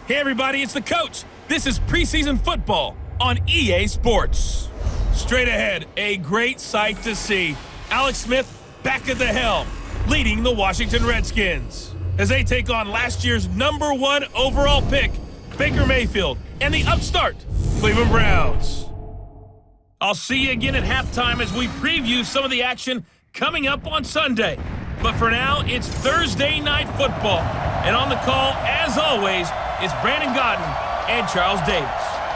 Hey everybody, it's the coach. This is preseason football on EA Sports. Straight ahead, a great sight to see. Alex Smith back at the helm, leading the Washington Redskins as they take on last year's #1 overall pick, Baker Mayfield, and the upstart Cleveland Browns. I'll see you again at halftime as we preview some of the action coming up on Sunday. But for now, it's Thursday Night Football. And on the call, as always, is Brandon Godden and Charles Davis.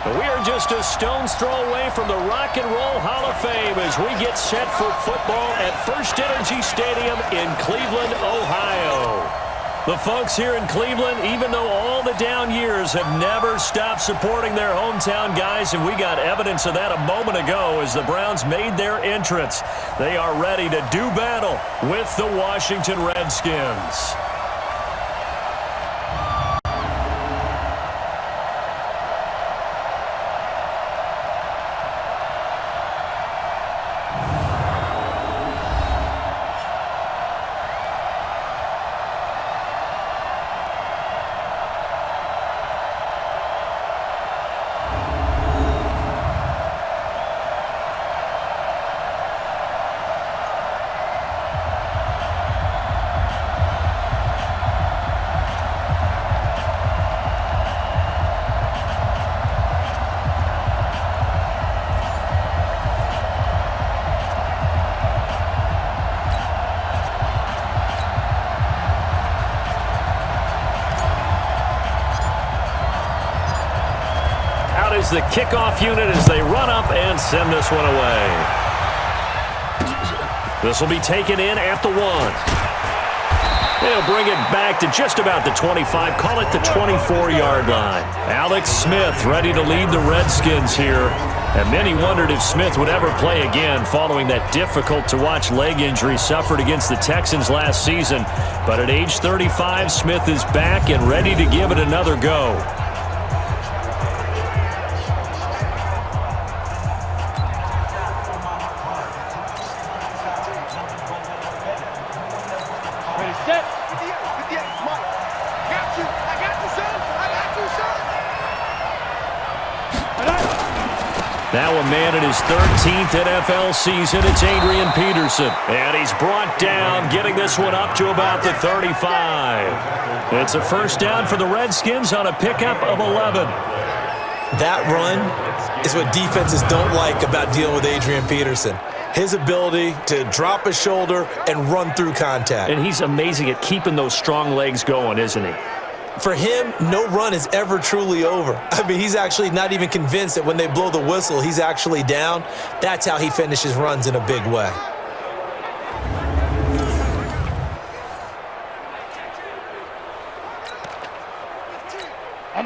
We are just a stone's throw away from the Rock and Roll Hall of Fame as we get set for football at First Energy Stadium in Cleveland, Ohio. The folks here in Cleveland, even though all the down years, have never stopped supporting their hometown guys, and we got evidence of that a moment ago as the Browns made their entrance. They are ready to do battle with the Washington Redskins. Is the kickoff unit as they run up and send this one away. This will be taken in at the 1. They'll bring it back to just about the 25, call it the 24-yard line. Alex Smith ready to lead the Redskins here. And many wondered if Smith would ever play again following that difficult-to-watch leg injury suffered against the Texans last season. But at age 35, Smith is back and ready to give it another go. Now a man in his 13th NFL season, it's Adrian Peterson. And he's brought down, getting this one up to about the 35. It's a first down for the Redskins on a pickup of 11. That run is what defenses don't like about dealing with Adrian Peterson. His ability to drop his shoulder and run through contact. And he's amazing at keeping those strong legs going, isn't he? For him, no run is ever truly over. I mean, he's actually not even convinced that when they blow the whistle, he's actually down. That's how he finishes runs in a big way.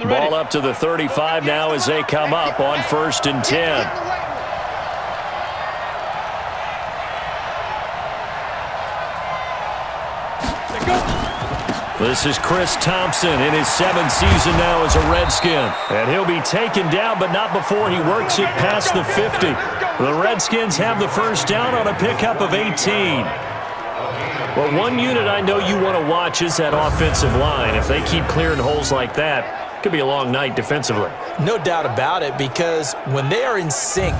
Ball up to the 35 now as they come up on 1st and 10. This is Chris Thompson in his 7th season now as a Redskin. And he'll be taken down, but not before he works it past the 50. The Redskins have the first down on a pickup of 18. Well, one unit I know you want to watch is that offensive line. If they keep clearing holes like that, it could be a long night defensively. No doubt about it, because when they are in sync,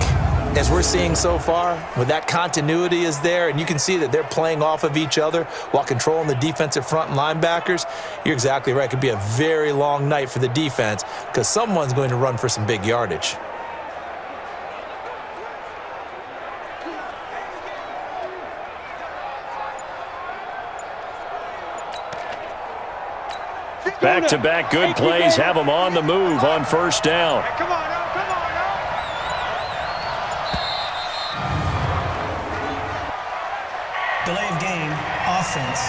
as we're seeing so far, when that continuity is there and you can see that they're playing off of each other while controlling the defensive front and linebackers, you're exactly right. It could be a very long night for the defense because someone's going to run for some big yardage. Back-to-back good plays have them on the move on first down. Come on, now, come on, now. Delay of game, offense.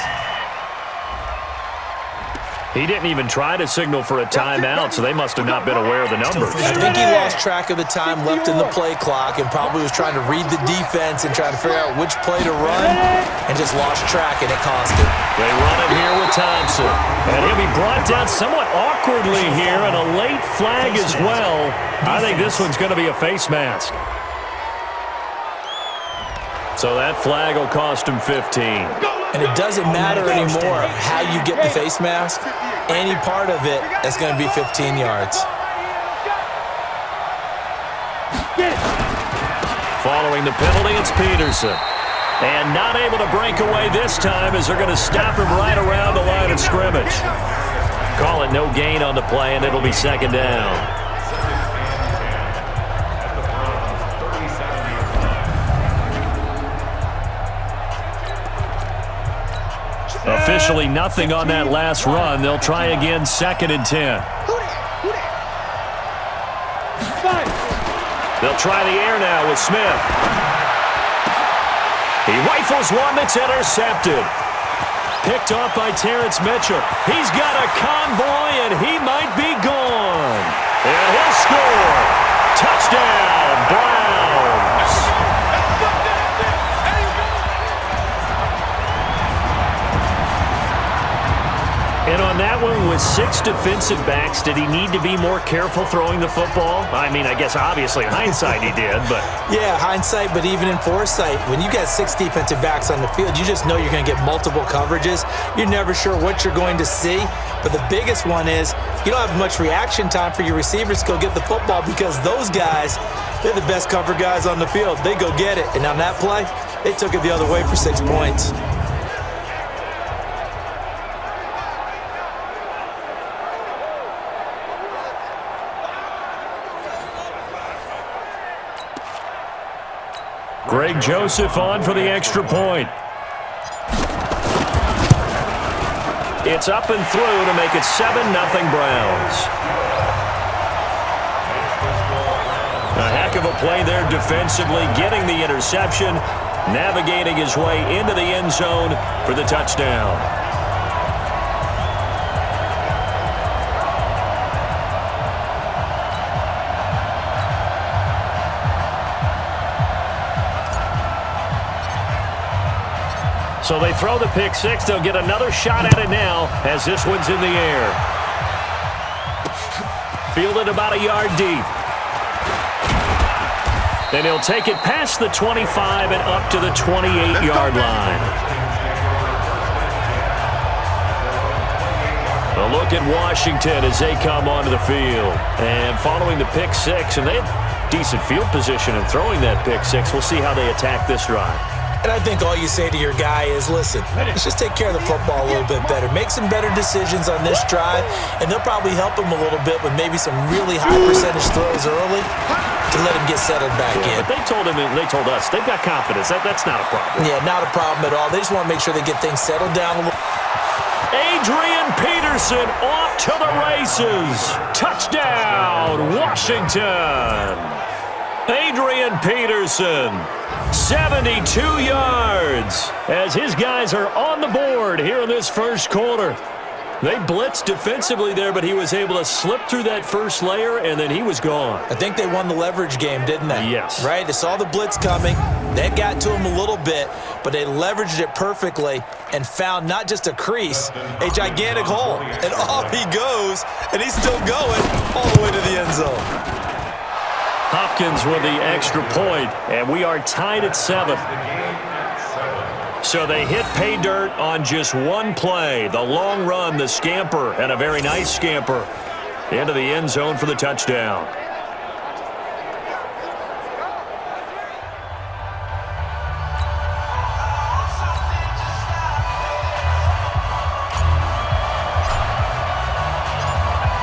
He didn't even try to signal for a timeout, so they must have not been aware of the numbers. I think he lost track of the time left in the play clock and probably was trying to read the defense and trying to figure out which play to run and just lost track, and it cost him. They run it here with Thompson. And he'll be brought down somewhat awkwardly here, and a late flag as well. I think this one's going to be a face mask. So that flag will cost him 15. And it doesn't matter anymore how you get the face mask. any part of it that's going to be 15 yards. Following the penalty, it's Peterson. And not able to break away this time as they're going to stop him right around the line of scrimmage. Call it no gain on the play, and it'll be second down. Officially nothing on that last run. They'll try again, 2nd and 10. They'll try the air now with Smith. He rifles one that's intercepted. Picked off by Terrence Mitchell. He's got a convoy, and he might be gone. And he'll score. Touchdown, Browns. And on that one, with 6 defensive backs, did he need to be more careful throwing the football? I mean, I guess obviously hindsight he did, but... Yeah, hindsight, but even in foresight, when you got 6 defensive backs on the field, you just know you're going to get multiple coverages. You're never sure what you're going to see. But the biggest one is you don't have much reaction time for your receivers to go get the football because those guys, they're the best cover guys on the field. They go get it. And on that play, they took it the other way for 6 points. Greg Joseph on for the extra point. It's up and through to make it 7-0 Browns. A heck of a play there defensively, getting the interception, navigating his way into the end zone for the touchdown. So they throw the pick six. They'll get another shot at it now as this one's in the air. Fielded about a yard deep. Then he'll take it past the 25 and up to the 28-yard line. A look at Washington as they come onto the field. And following the pick six, and they have decent field position in throwing that pick six. We'll see how they attack this drive. And I think all you say to your guy is, listen, let's just take care of the football a little bit better. Make some better decisions on this drive, and they'll probably help him a little bit with maybe some really high percentage throws early to let him get settled back in. But they told us, they've got confidence. That's not a problem. Yeah, not a problem at all. They just want to make sure they get things settled down a little. Adrian Peterson off to the races. Touchdown, Washington. Adrian Peterson. 72 yards as his guys are on the board here in this first quarter. They blitzed defensively there, but he was able to slip through that first layer, and then he was gone. I think they won the leverage game, didn't they? Yes. Right? They saw the blitz coming. That got to him a little bit, but they leveraged it perfectly and found not just a crease, a gigantic hole. And off he goes, and he's still going all the way to the end zone. Hopkins with the extra point, and we are tied at 7. So they hit pay dirt on just one play. The long run, the scamper, and a very nice scamper into the end zone for the touchdown.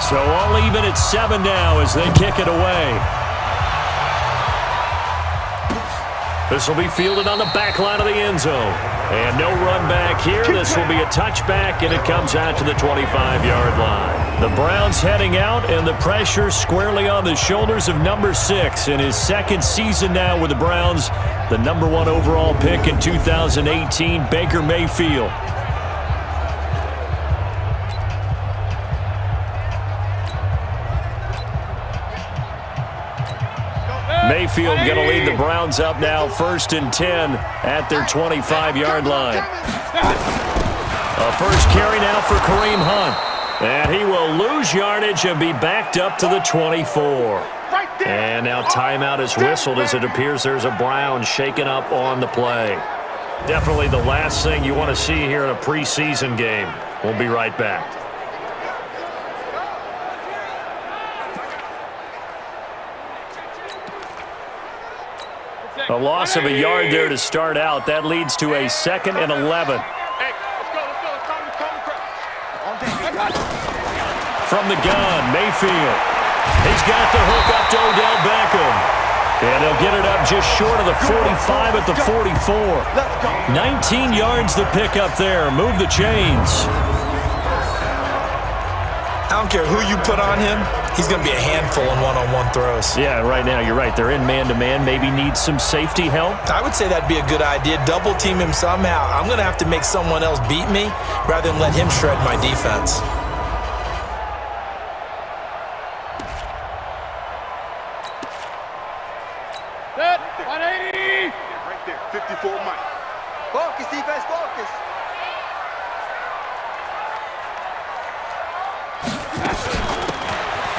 So all even at 7 now as they kick it away. This will be fielded on the back line of the end zone. And no run back here. This will be a touchback, and it comes out to the 25-yard line. The Browns heading out, and the pressure squarely on the shoulders of number 6 in his second season now with the Browns. The number 1 overall pick in 2018, Baker Mayfield. Mayfield going to lead the Browns up now, 1st and 10 at their 25-yard line. A first carry now for Kareem Hunt. And he will lose yardage and be backed up to the 24. And now timeout is whistled as it appears there's a Brown shaken up on the play. Definitely the last thing you want to see here in a preseason game. We'll be right back. A loss of a yard there to start out. That leads to a 2nd and 11. From the gun, Mayfield. He's got the hook up to Odell Beckham. And he'll get it up just short of the 45 at the 44. 19 yards to pick up there. Move the chains. I don't care who you put on him. He's going to be a handful in one-on-one throws. Yeah, right now, you're right. They're in man-to-man. Maybe need some safety help. I would say that'd be a good idea. Double team him somehow. I'm going to have to make someone else beat me rather than let him shred my defense. Set, 180. Right there, 54 Mike. Focus, defense, focus.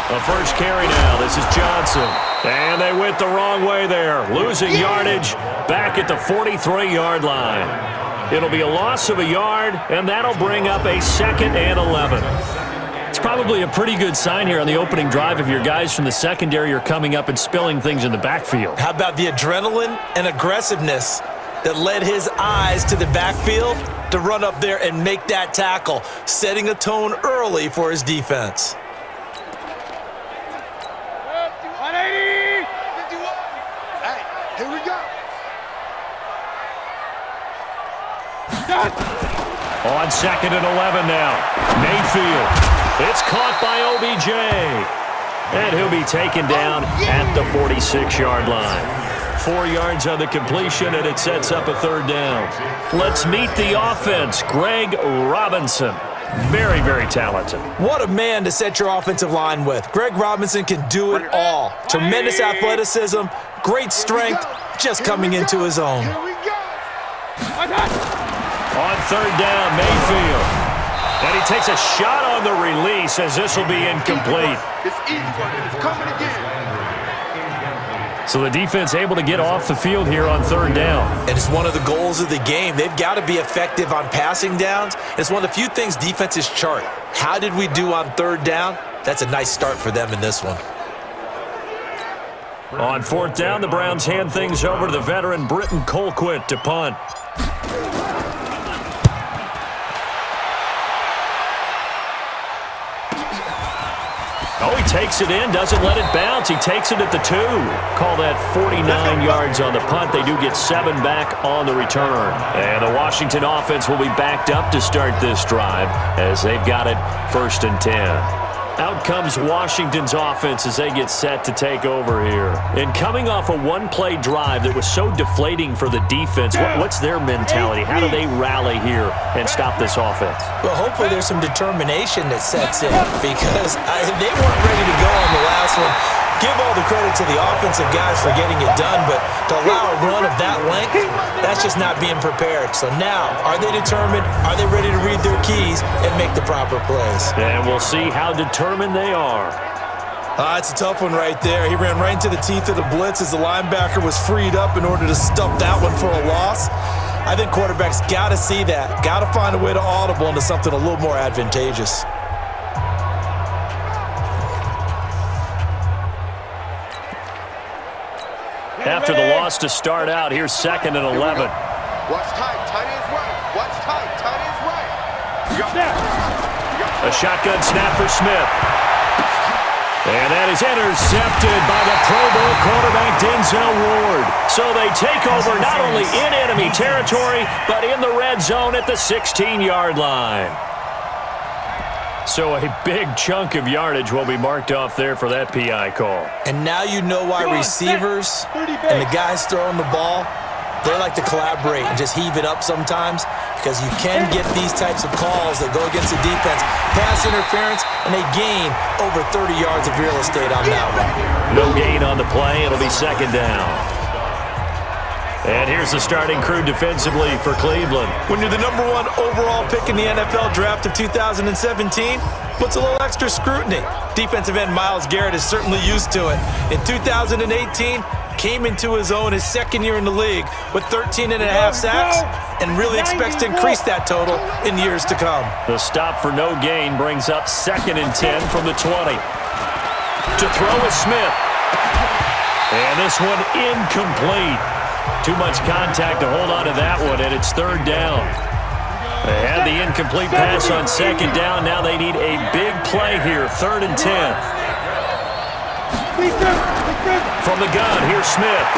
The first carry now. This is Johnson. And they went the wrong way there. Losing yardage back at the 43-yard line. It'll be a loss of a yard, and that'll bring up a 2nd and 11. It's probably a pretty good sign here on the opening drive if your guys from the secondary are coming up and spilling things in the backfield. How about the adrenaline and aggressiveness that led his eyes to the backfield to run up there and make that tackle, setting a tone early for his defense. 180. 51. Hey, here we go. On 2nd and 11 now. Mayfield. It's caught by OBJ. And he'll be taken down at the 46-yard line. 4 yards on the completion, and it sets up a 3rd down. Let's meet the offense. Greg Robinson. Very, very talented. What a man to set your offensive line with. Greg Robinson can do it all. Tremendous athleticism, great strength, just coming into his own. Here we go. On 3rd down, Mayfield. And he takes a shot on the release as this will be incomplete. It's easy work. It's coming again. So the defense able to get off the field here on 3rd down. And it's one of the goals of the game. They've got to be effective on passing downs. It's one of the few things defenses chart. How did we do on 3rd down? That's a nice start for them in this one. On 4th down, the Browns hand things over to the veteran Britton Colquitt to punt. Oh, he takes it in, doesn't let it bounce. He takes it at the 2. Call that 49 yards on the punt. They do get 7 back on the return. And the Washington offense will be backed up to start this drive as they've got it 1st and 10. Out comes Washington's offense as they get set to take over here. And coming off a one-play drive that was so deflating for the defense, what's their mentality? How do they rally here and stop this offense? Well, hopefully there's some determination that sets in because they weren't ready to go on the last one. Give all the credit to the offensive guys for getting it done, but to allow a run of that length, that's just not being prepared. So now, are they determined? Are they ready to read their keys and make the proper plays? And we'll see how determined they are. It's a tough one right there. He ran right into the teeth of the blitz as the linebacker was freed up in order to stop that one for a loss. I think quarterbacks got to see that, got to find a way to audible into something a little more advantageous. After the loss to start out, here's 2nd and 11. Watch tight, tight ends right. Watch tight, tight ends right. A shotgun snap for Smith. And that is intercepted by the Pro Bowl quarterback Denzel Ward. So they take over not only in enemy territory, but in the red zone at the 16-yard line. So a big chunk of yardage will be marked off there for that PI call. And now you know why receivers and the guys throwing the ball, they like to collaborate and just heave it up sometimes because you can get these types of calls that go against the defense, pass interference, and they gain over 30 yards of real estate on that one. No gain on the play. It'll be 2nd down. And here's the starting crew defensively for Cleveland. When you're the #1 overall pick in the NFL draft of 2017, puts a little extra scrutiny. Defensive end Myles Garrett is certainly used to it. In 2018, came into his own his 2nd year in the league with 13.5 sacks and really expects to increase that total in years to come. The stop for no gain brings up 2nd and 10 from the 20. To throw is Smith. And this one incomplete. Too much contact to hold on to that one, and it's third down. They had the incomplete pass on second down. Now they need a big play here, 3rd and 10. From the gun, here's Smith.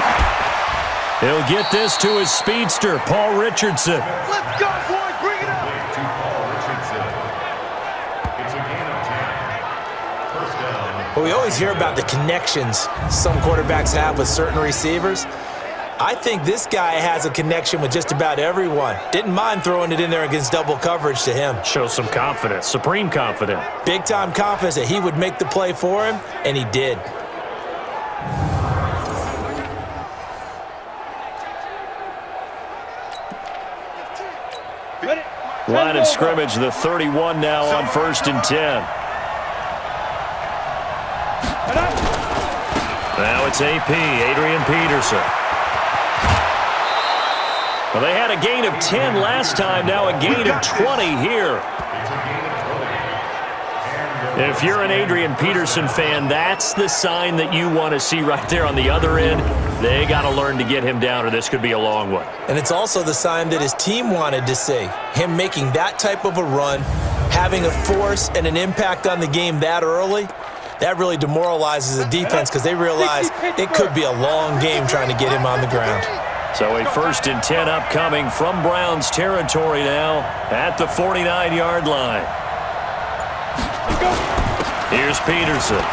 He'll get this to his speedster, Paul Richardson. Let's go, boy. Bring it up. Well, we always hear about the connections some quarterbacks have with certain receivers. I think this guy has a connection with just about everyone. Didn't mind throwing it in there against double coverage to him. Shows some confidence, supreme confidence. Big-time confidence that he would make the play for him, and he did. Line of scrimmage, the 31 now on 1st and 10. Now it's AP, Adrian Peterson. Well, they had a gain of 10 last time, now a gain of 20 here. If you're an Adrian Peterson fan, that's the sign that you want to see right there on the other end. They got to learn to get him down, or this could be a long one. And it's also the sign that his team wanted to see. Him making that type of a run, having a force and an impact on the game that early, that really demoralizes the defense because they realize it could be a long game trying to get him on the ground. So a 1st and 10 upcoming from Browns territory now at the 49-yard line. Here's Peterson.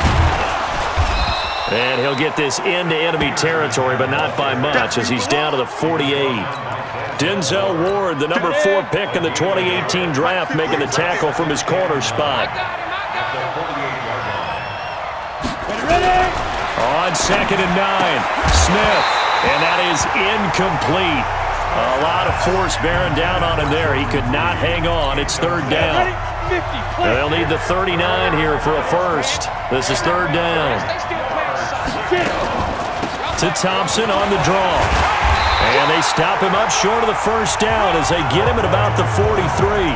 And he'll get this into enemy territory, but not by much as he's down to the 48. Denzel Ward, the number 4 pick in the 2018 draft, making the tackle from his corner spot. On 2nd and 9, Smith. And that is incomplete. A lot of force bearing down on him there. He could not hang on. It's 3rd down. They'll need the 39 here for a first. This is 3rd down. To Thompson on the draw. And they stop him up short of the 1st down as they get him at about the 43.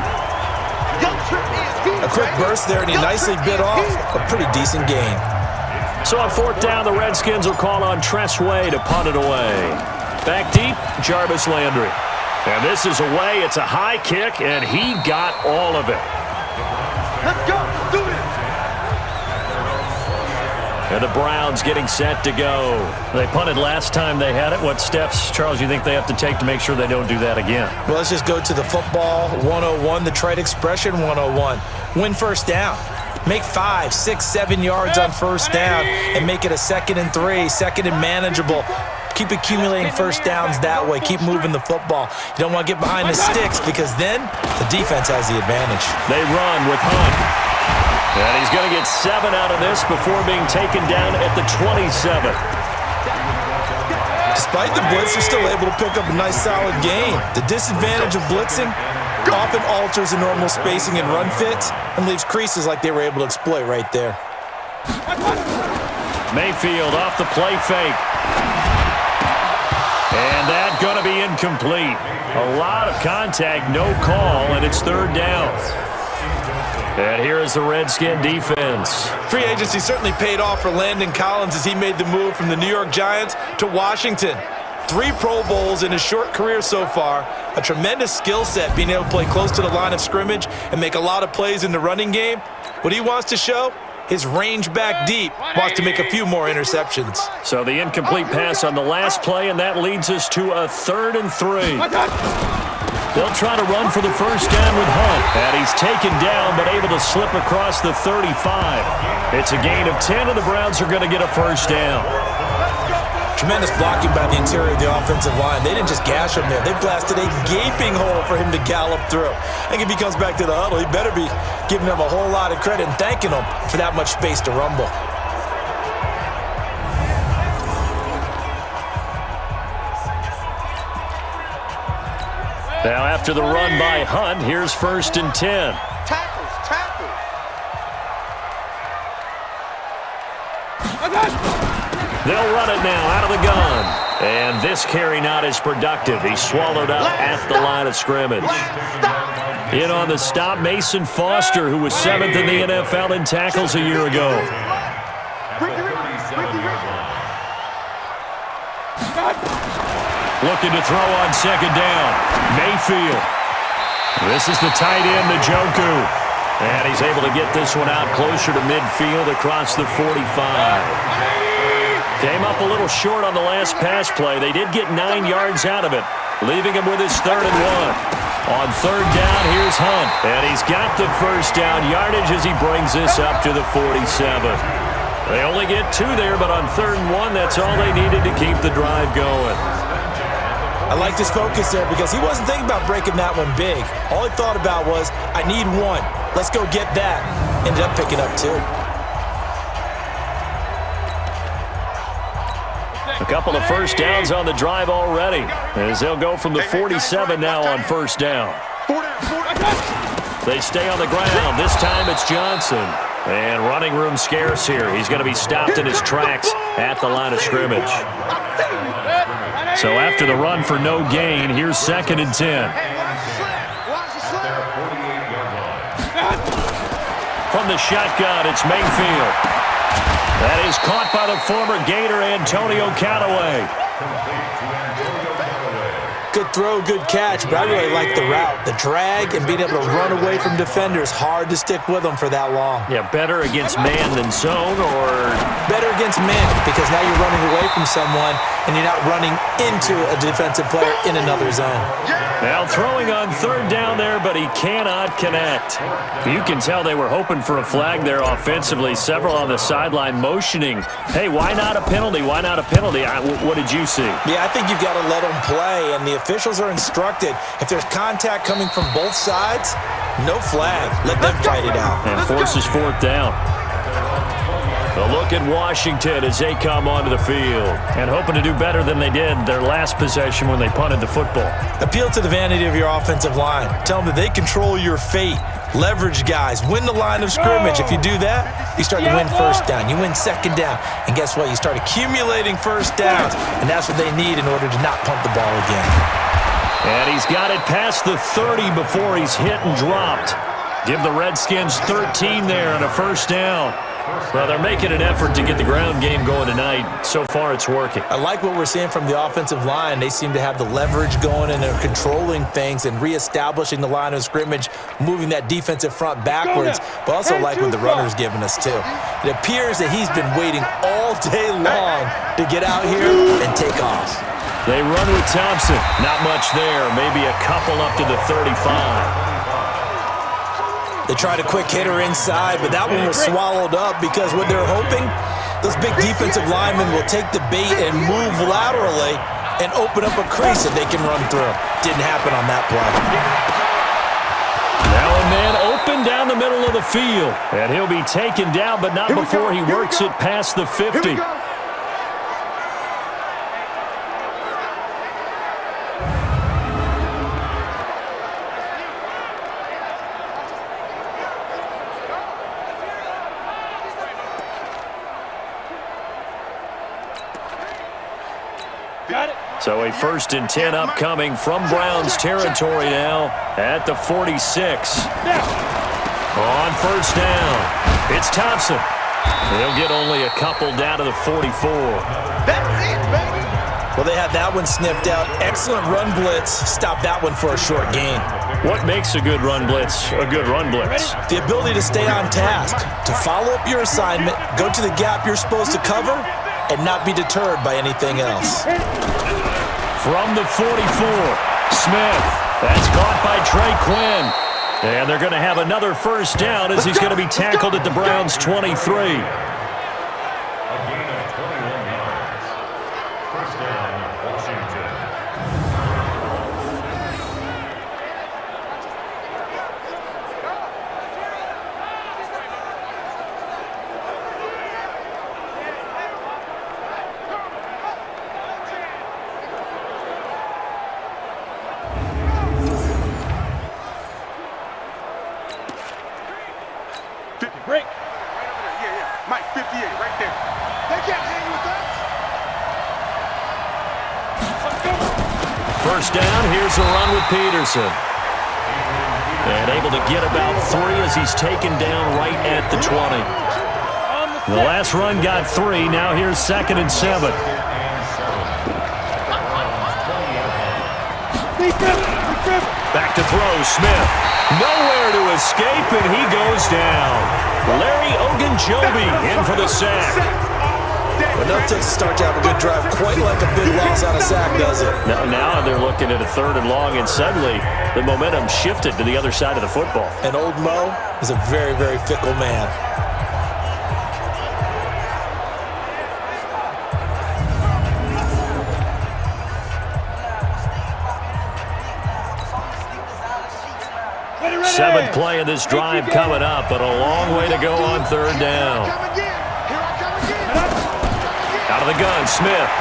A quick burst there, and he nicely bit off a pretty decent gain. So on 4th down, the Redskins will call on Tress Way to punt it away. Back deep, Jarvis Landry. And this is away. It's a high kick, and he got all of it. Let's go. Do it. And the Browns getting set to go. They punted last time they had it. What steps, Charles, you think they have to take to make sure they don't do that again? Well, let's just go to the football 101, the trite expression 101. Win 1st down. Make 5, 6, 7 yards on 1st down and make it a 2nd and 3, 2nd and manageable. Keep accumulating 1st downs that way. Keep moving the football. You don't want to get behind the sticks because then the defense has the advantage. They run with Hunt. And he's going to get 7 out of this before being taken down at the 27. Despite the blitz, they're still able to pick up a nice solid gain. The disadvantage of blitzing often alters the normal spacing and run fits and leaves creases like they were able to exploit right there. Mayfield off the play fake. And that's going to be incomplete. A lot of contact, no call, and it's 3rd down. And here is the Redskin defense. Free agency certainly paid off for Landon Collins as he made the move from the New York Giants to Washington. 3 Pro Bowls in his short career so far. A tremendous skill set, being able to play close to the line of scrimmage and make a lot of plays in the running game. What he wants to show, his range back deep, wants to make a few more interceptions. So the incomplete pass on the last play, and that leads us to a 3rd and 3. They'll try to run for the 1st down with Hunt. And he's taken down, but able to slip across the 35. It's a gain of 10, and the Browns are going to get a 1st down. Tremendous blocking by the interior of the offensive line. They didn't just gash him there. They blasted a gaping hole for him to gallop through. I think if he comes back to the huddle, he better be giving them a whole lot of credit and thanking them for that much space to rumble. Now after the run by Hunt, here's 1st and 10. Tackles. They'll run it now out of the gun. And this carry not as productive. He's swallowed up at the line of scrimmage. In on the stop, Mason Foster, who was 7th in the NFL in tackles a year ago. Looking to throw on second down. Mayfield. This is the tight end, Njoku. And he's able to get this one out closer to midfield across the 45. Came up a little short on the last pass play. They did get 9 yards out of it, leaving him with his 3rd and 1. On third down, here's Hunt. And he's got the first down yardage as he brings this up to the 47. They only get 2 there, but on 3rd and 1, that's all they needed to keep the drive going. I like his focus there because he wasn't thinking about breaking that one big. All he thought about was, I need 1. Let's go get that. Ended up picking up 2. A couple of first downs on the drive already, as they'll go from the 47 now on first down. They stay on the ground. This time it's Johnson. And running room scarce here. He's going to be stopped in his tracks at the line of scrimmage. So after the run for no gain, here's 2nd and 10. From the shotgun, it's Mayfield. That is caught by the former Gator, Antonio Callaway. Good throw, good catch, but I really like the route. The drag and being able to run away from defenders, hard to stick with them for that long. Yeah, better against man than zone, or? Better against man, because now you're running away from someone and you're not running into a defensive player in another zone. Now throwing on 3rd down there, but he cannot connect. You can tell they were hoping for a flag there offensively. Several on the sideline motioning, hey, why not a penalty? Why not a penalty? What did you see? Yeah, I think you've got to let them play, and the officials are instructed, if there's contact coming from both sides, no flag. Let them fight it out. And forces 4th down. A look at Washington as they come onto the field and hoping to do better than they did their last possession when they punted the football. Appeal to the vanity of your offensive line. Tell them that they control your fate. Leverage guys. Win the line of scrimmage. If you do that, you start to win first down. You win second down. And guess what? You start accumulating first downs. And that's what they need in order to not punt the ball again. And he's got it past the 30 before he's hit and dropped. Give the Redskins 13 there and a first down. Well, they're making an effort to get the ground game going tonight. So far, it's working. I like what we're seeing from the offensive line. They seem to have the leverage going, and they're controlling things and reestablishing the line of scrimmage, moving that defensive front backwards, but also like what the runner's giving us, too. It appears that he's been waiting all day long to get out here and take off. They run with Thompson. Not much there. Maybe a couple up to the 35. They tried a quick hitter inside, but that one was swallowed up because what they're hoping, those big defensive linemen will take the bait and move laterally and open up a crease that they can run through. Didn't happen on that play. Now a man open down the middle of the field, and he'll be taken down, but not before he works it past the 50. So a 1st and 10 upcoming from Browns territory now at the 46. On first down, it's Thompson. They'll get only a couple down to the 44. That's it, baby. Well, they had that one sniffed out. Excellent run blitz. Stop that one for a short gain. What makes a good run blitz a good run blitz? The ability to stay on task, to follow up your assignment, go to the gap you're supposed to cover, and not be deterred by anything else. From the 44, Smith. That's caught by Trey Quinn. And they're going to have another first down as he's going to be tackled at the Browns' 23. Break. Right over there. Yeah. Mike, 58, right there. They can't hang with us. First down, here's a run with Peterson. And able to get about 3 as he's taken down right at the 20. The last run got 3. Now here's 2nd and 7. Back to throw, Smith. Nowhere to escape, and he goes down. Larry Ogunjobi in for the sack. Enough takes to start to have a good drive, quite like a big loss on a sack, does it? Now they're looking at a 3rd and long, and suddenly the momentum shifted to the other side of the football. And old Mo is a very, very fickle man. Seventh play of this drive coming up, but a long way to go on 3rd down. Out of the gun, Smith.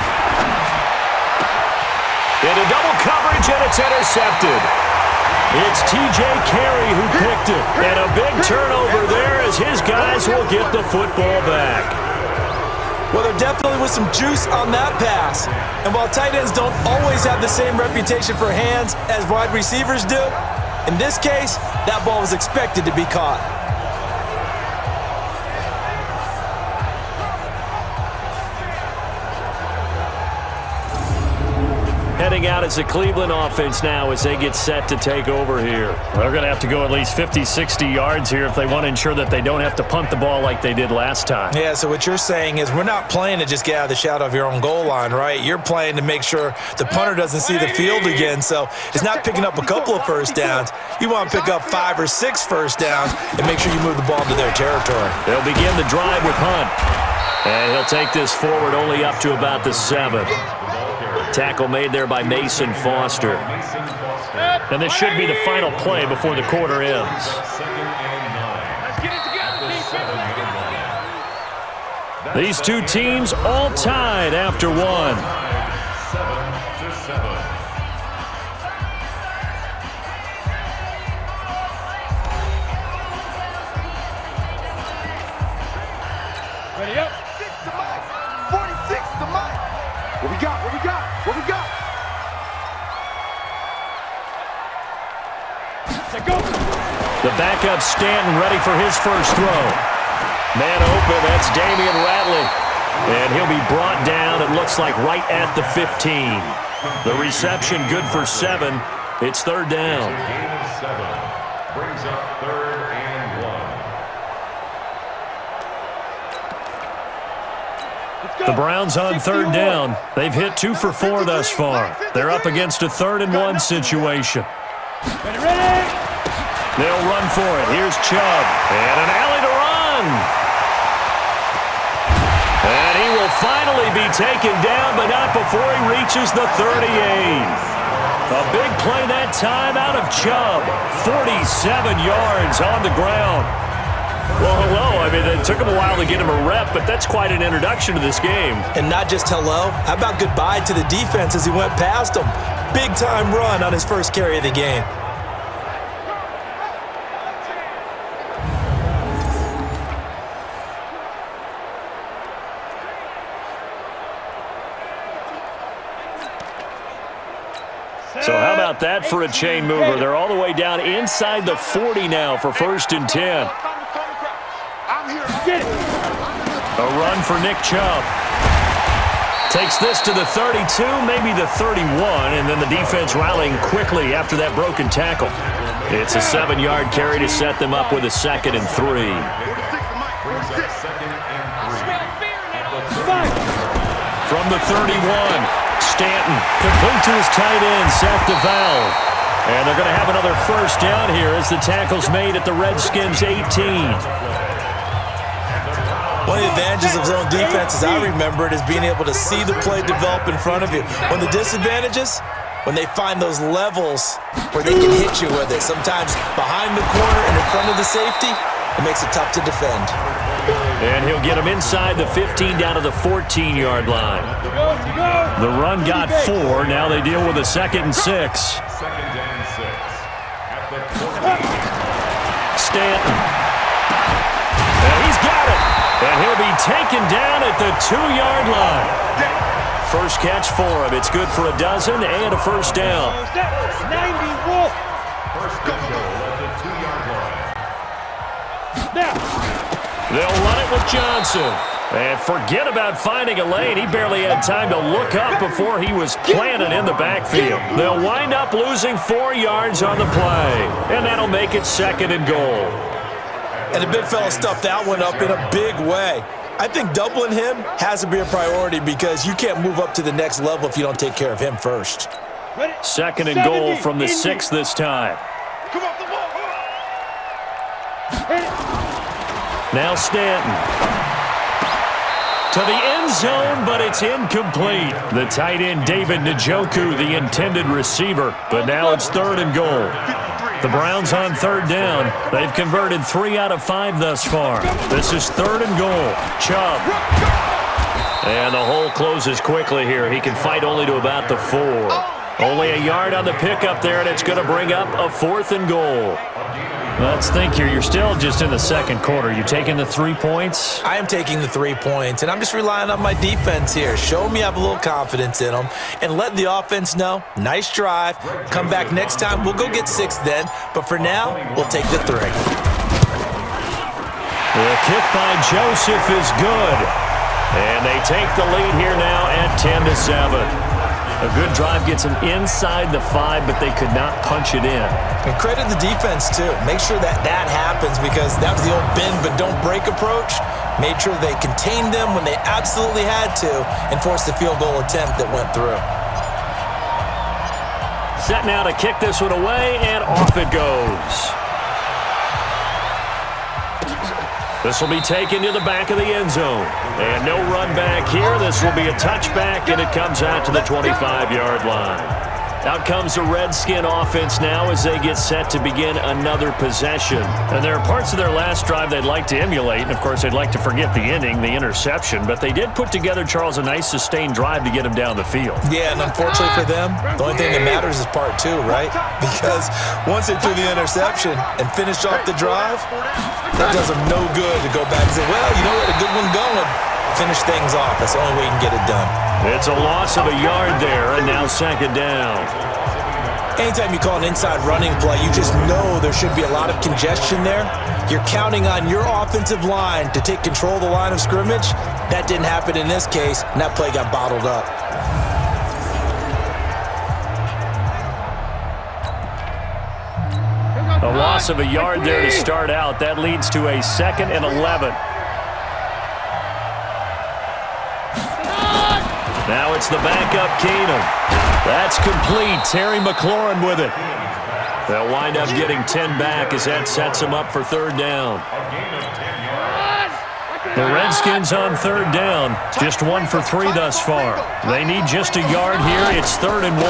Into double coverage, and it's intercepted. It's T.J. Carey who picked it. And a big turnover there as his guys will get the football back. Well, there definitely was some juice on that pass. And while tight ends don't always have the same reputation for hands as wide receivers do, in this case, that ball was expected to be caught. Heading out as the Cleveland offense now as they get set to take over here. They're going to have to go at least 50, 60 yards here if they want to ensure that they don't have to punt the ball like they did last time. Yeah, so what you're saying is we're not playing to just get out of the shadow of your own goal line, right? You're playing to make sure the punter doesn't see the field again. So it's not picking up a couple of first downs. You want to pick up 5 or 6 first downs and make sure you move the ball into their territory. They'll begin the drive with Hunt. And he'll take this forward only up to about the 7. Tackle made there by Mason Foster. And this should be the final play before the quarter ends. These two teams all tied after 1. Ready up. 6 to Mike. 46 to Mike. What we got? What we got? What we got? Let's go. The backup Stanton ready for his first throw. Man open, that's Damian Ratley. And he'll be brought down, it looks like, right at the 15. The reception good for 7. It's 3rd down. Gain of 7 brings up 3rd and 1. The Browns on 3rd down. They've hit 2 for 4 thus far. They're up against a 3rd and 1 situation. Ready. They'll run for it. Here's Chubb. And an alley to run. And he will finally be taken down, but not before he reaches the 38. A big play that time out of Chubb. 47 yards on the ground. Well, hello. I mean, it took him a while to get him a rep, but that's quite an introduction to this game. And not just hello. How about goodbye to the defense as he went past him? Big-time run on his first carry of the game. So how about that for a chain mover? They're all the way down inside the 40 now for 1st and 10. A run for Nick Chubb. Takes this to the 32, maybe the 31, and then the defense rallying quickly after that broken tackle. It's a 7-yard carry to set them up with a 2nd and 3. From the 31, Stanton, complete to his tight end, Seth DeValve. And they're going to have another first down here as the tackle's made at the Redskins' 18. One of the advantages of zone defense, as I remember it, is being able to see the play develop in front of you. One of the disadvantages, when they find those levels where they can hit you with it, sometimes behind the corner and in front of the safety, it makes it tough to defend. And he'll get him inside the 15 down to the 14-yard line. The run got 4. Now they deal with a 2nd and 6. 2nd and 6. At the 14. Stanton. And he's got it. And he'll be taken down at the 2-yard line. First catch for him. It's good for a dozen and a first down. 90 Wolf. First and goal at the 2-yard line. Now. They'll run it with Johnson. And forget about finding a lane. He barely had time to look up before he was planted in the backfield. They'll wind up losing 4 yards on the play, and that'll make it 2nd and goal. And the big fella stuffed that one up in a big way. I think doubling him has to be a priority because you can't move up to the next level if you don't take care of him first. 2nd and goal from the 6 this time. Come off the ball. Now Stanton. To the end zone, but it's incomplete. The tight end, David Njoku, the intended receiver. But now it's 3rd and goal. The Browns on 3rd down. They've converted 3 out of 5 thus far. This is 3rd and goal. Chubb. And the hole closes quickly here. He can fight only to about the 4. Only a yard on the pickup there, and it's going to bring up a 4th and goal. Let's think here. You're still just in the 2nd quarter. You taking the 3 points? I am taking the 3 points, and I'm just relying on my defense here. Show me I have a little confidence in them, and let the offense know, nice drive. Come back next time. We'll go get 6 then, but for now, we'll take the 3. The kick by Joseph is good, and they take the lead here now at 10-7. A good drive gets them inside the 5, but they could not punch it in. And credit the defense, too. Make sure that happens because that was the old bend but don't break approach. Made sure they contained them when they absolutely had to and forced the field goal attempt that went through. Set now to kick this one away, and off it goes. This will be taken to the back of the end zone. And no run back here. This will be a touchback, and it comes out to the 25-yard line. Out comes the Redskin offense now as they get set to begin another possession. And there are parts of their last drive they'd like to emulate. And, of course, they'd like to forget the ending, the interception. But they did put together, Charles, a nice sustained drive to get them down the field. Yeah, and unfortunately for them, the only thing that matters is part 2, right? Because once they threw the interception and finished off the drive, that does them no good to go back and say, well, you know what, a good one going. Finish things off. That's the only way you can get it done. It's a loss of a yard there, and now 2nd down. Anytime you call an inside running play, you just know there should be a lot of congestion there. You're counting on your offensive line to take control of the line of scrimmage. That didn't happen in this case, and that play got bottled up. A loss of a yard there to start out. That leads to a 2nd and 11. Now it's the backup Keenum. That's complete. Terry McLaurin with it. They'll wind up getting 10 back as that sets them up for 3rd down. The Redskins on 3rd down. Just 1 for 3 thus far. They need just a yard here. It's 3rd and 1.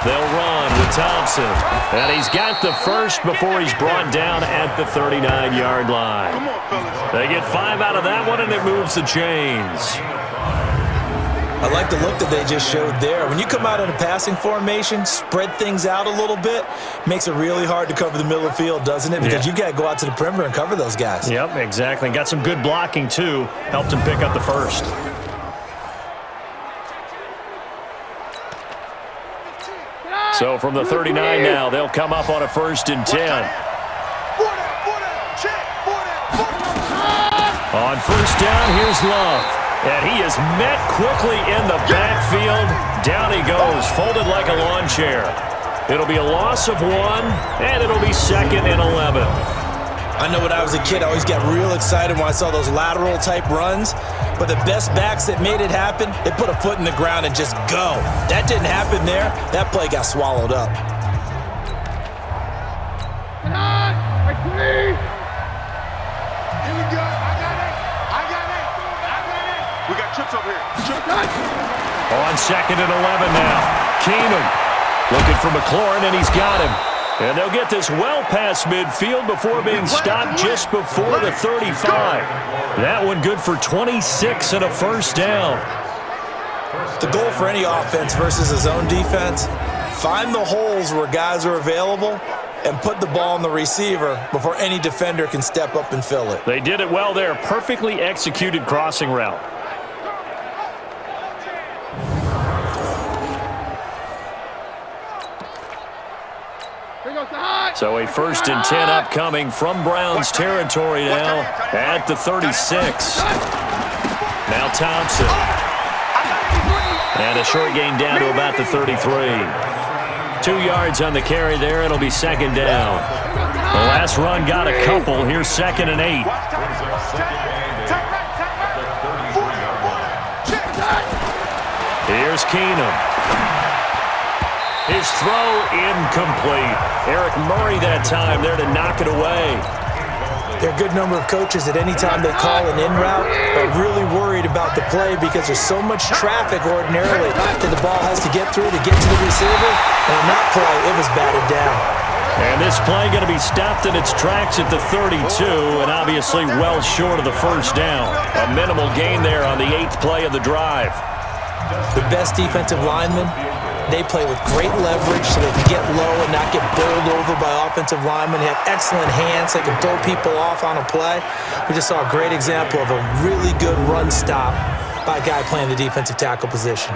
They'll run with Thompson. And he's got the first before he's brought down at the 39-yard line. They get 5 out of that one, and it moves the chains. I like the look that they just showed there. When you come out in a passing formation, spread things out a little bit, makes it really hard to cover the middle of the field, doesn't it? Because you got to go out to the perimeter and cover those guys. Yep, exactly. Got some good blocking, too. Helped him pick up the first. So from the 39 now, they'll come up on a 1st and 10. On 1st down, here's Love. And he is met quickly in the backfield. Down he goes, folded like a lawn chair. It'll be a loss of 1, and it'll be 2nd and 11. I know when I was a kid, I always got real excited when I saw those lateral-type runs. But the best backs that made it happen, they put a foot in the ground and just go. That didn't happen there. That play got swallowed up. Here we go. I got it. We got trips over here. On 2nd and 11 now. Keenum looking for McLaurin, and he's got him. And they'll get this well past midfield before being stopped just before the 35. That one good for 26 and a 1st down. The goal for any offense versus a zone defense, find the holes where guys are available and put the ball on the receiver before any defender can step up and fill it. They did it well there. Perfectly executed crossing route. So a 1st and 10 upcoming from Browns territory now at the 36. Now Thompson. And a short gain down to about the 33. 2 yards on the carry there. It'll be second down. The last run got a couple. Here's 2nd and 8. Here's Keenum. His throw incomplete. Eric Murray that time there to knock it away. There are a good number of coaches that any time they call an in route are really worried about the play because there's so much traffic ordinarily that the ball has to get through to get to the receiver. And on that play, it was batted down. And this play going to be stopped in its tracks at the 32, and obviously well short of the first down. A minimal gain there on the 8th play of the drive. The best defensive linemen, they play with great leverage so they can get low and not get bowled over by offensive linemen. They have excellent hands. They can throw people off on a play. We just saw a great example of a really good run stop by a guy playing the defensive tackle position.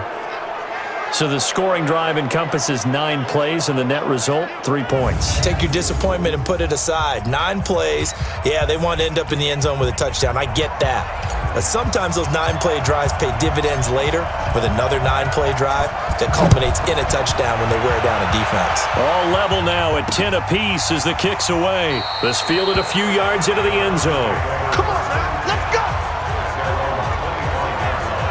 So the scoring drive encompasses 9 plays, and the net result, 3 points. Take your disappointment and put it aside. 9 plays. Yeah, they want to end up in the end zone with a touchdown. I get that. But sometimes those 9-play drives pay dividends later with another 9-play drive that culminates in a touchdown when they wear down a defense. All level now at 10 apiece as the kick's away. This fielded a few yards into the end zone. Come on, man. Let's go.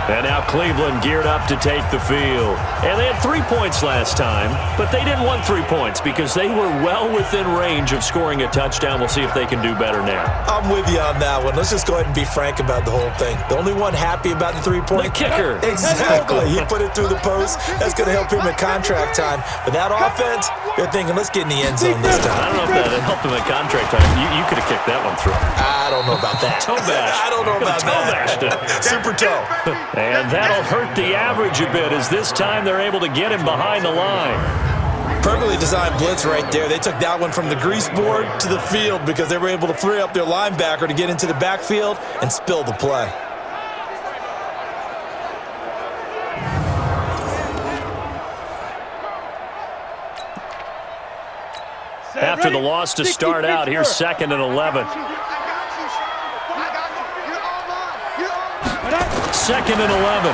And now Cleveland geared up to take the field. And they had 3 points last time, but they didn't want 3 points because they were well within range of scoring a touchdown. We'll see if they can do better now. I'm with you on that one. Let's just go ahead and be frank about the whole thing. The only one happy about the 3-point? The kicker. Exactly. He put it through the post. That's going to help him at contract time. But that offense, they're thinking, let's get in the end zone this time. I don't know if that helped him at contract time. You could have kicked that one through. I don't know about that. Toe bash. I don't know about toe that. Bashed it. Super toe. And that'll hurt the average a bit as this time they're able to get him behind the line. Perfectly designed blitz right there. They took that one from the grease board to the field because they were able to free up their linebacker to get into the backfield and spill the play. After the loss to start out, here's 2nd and 11. 2nd and 11.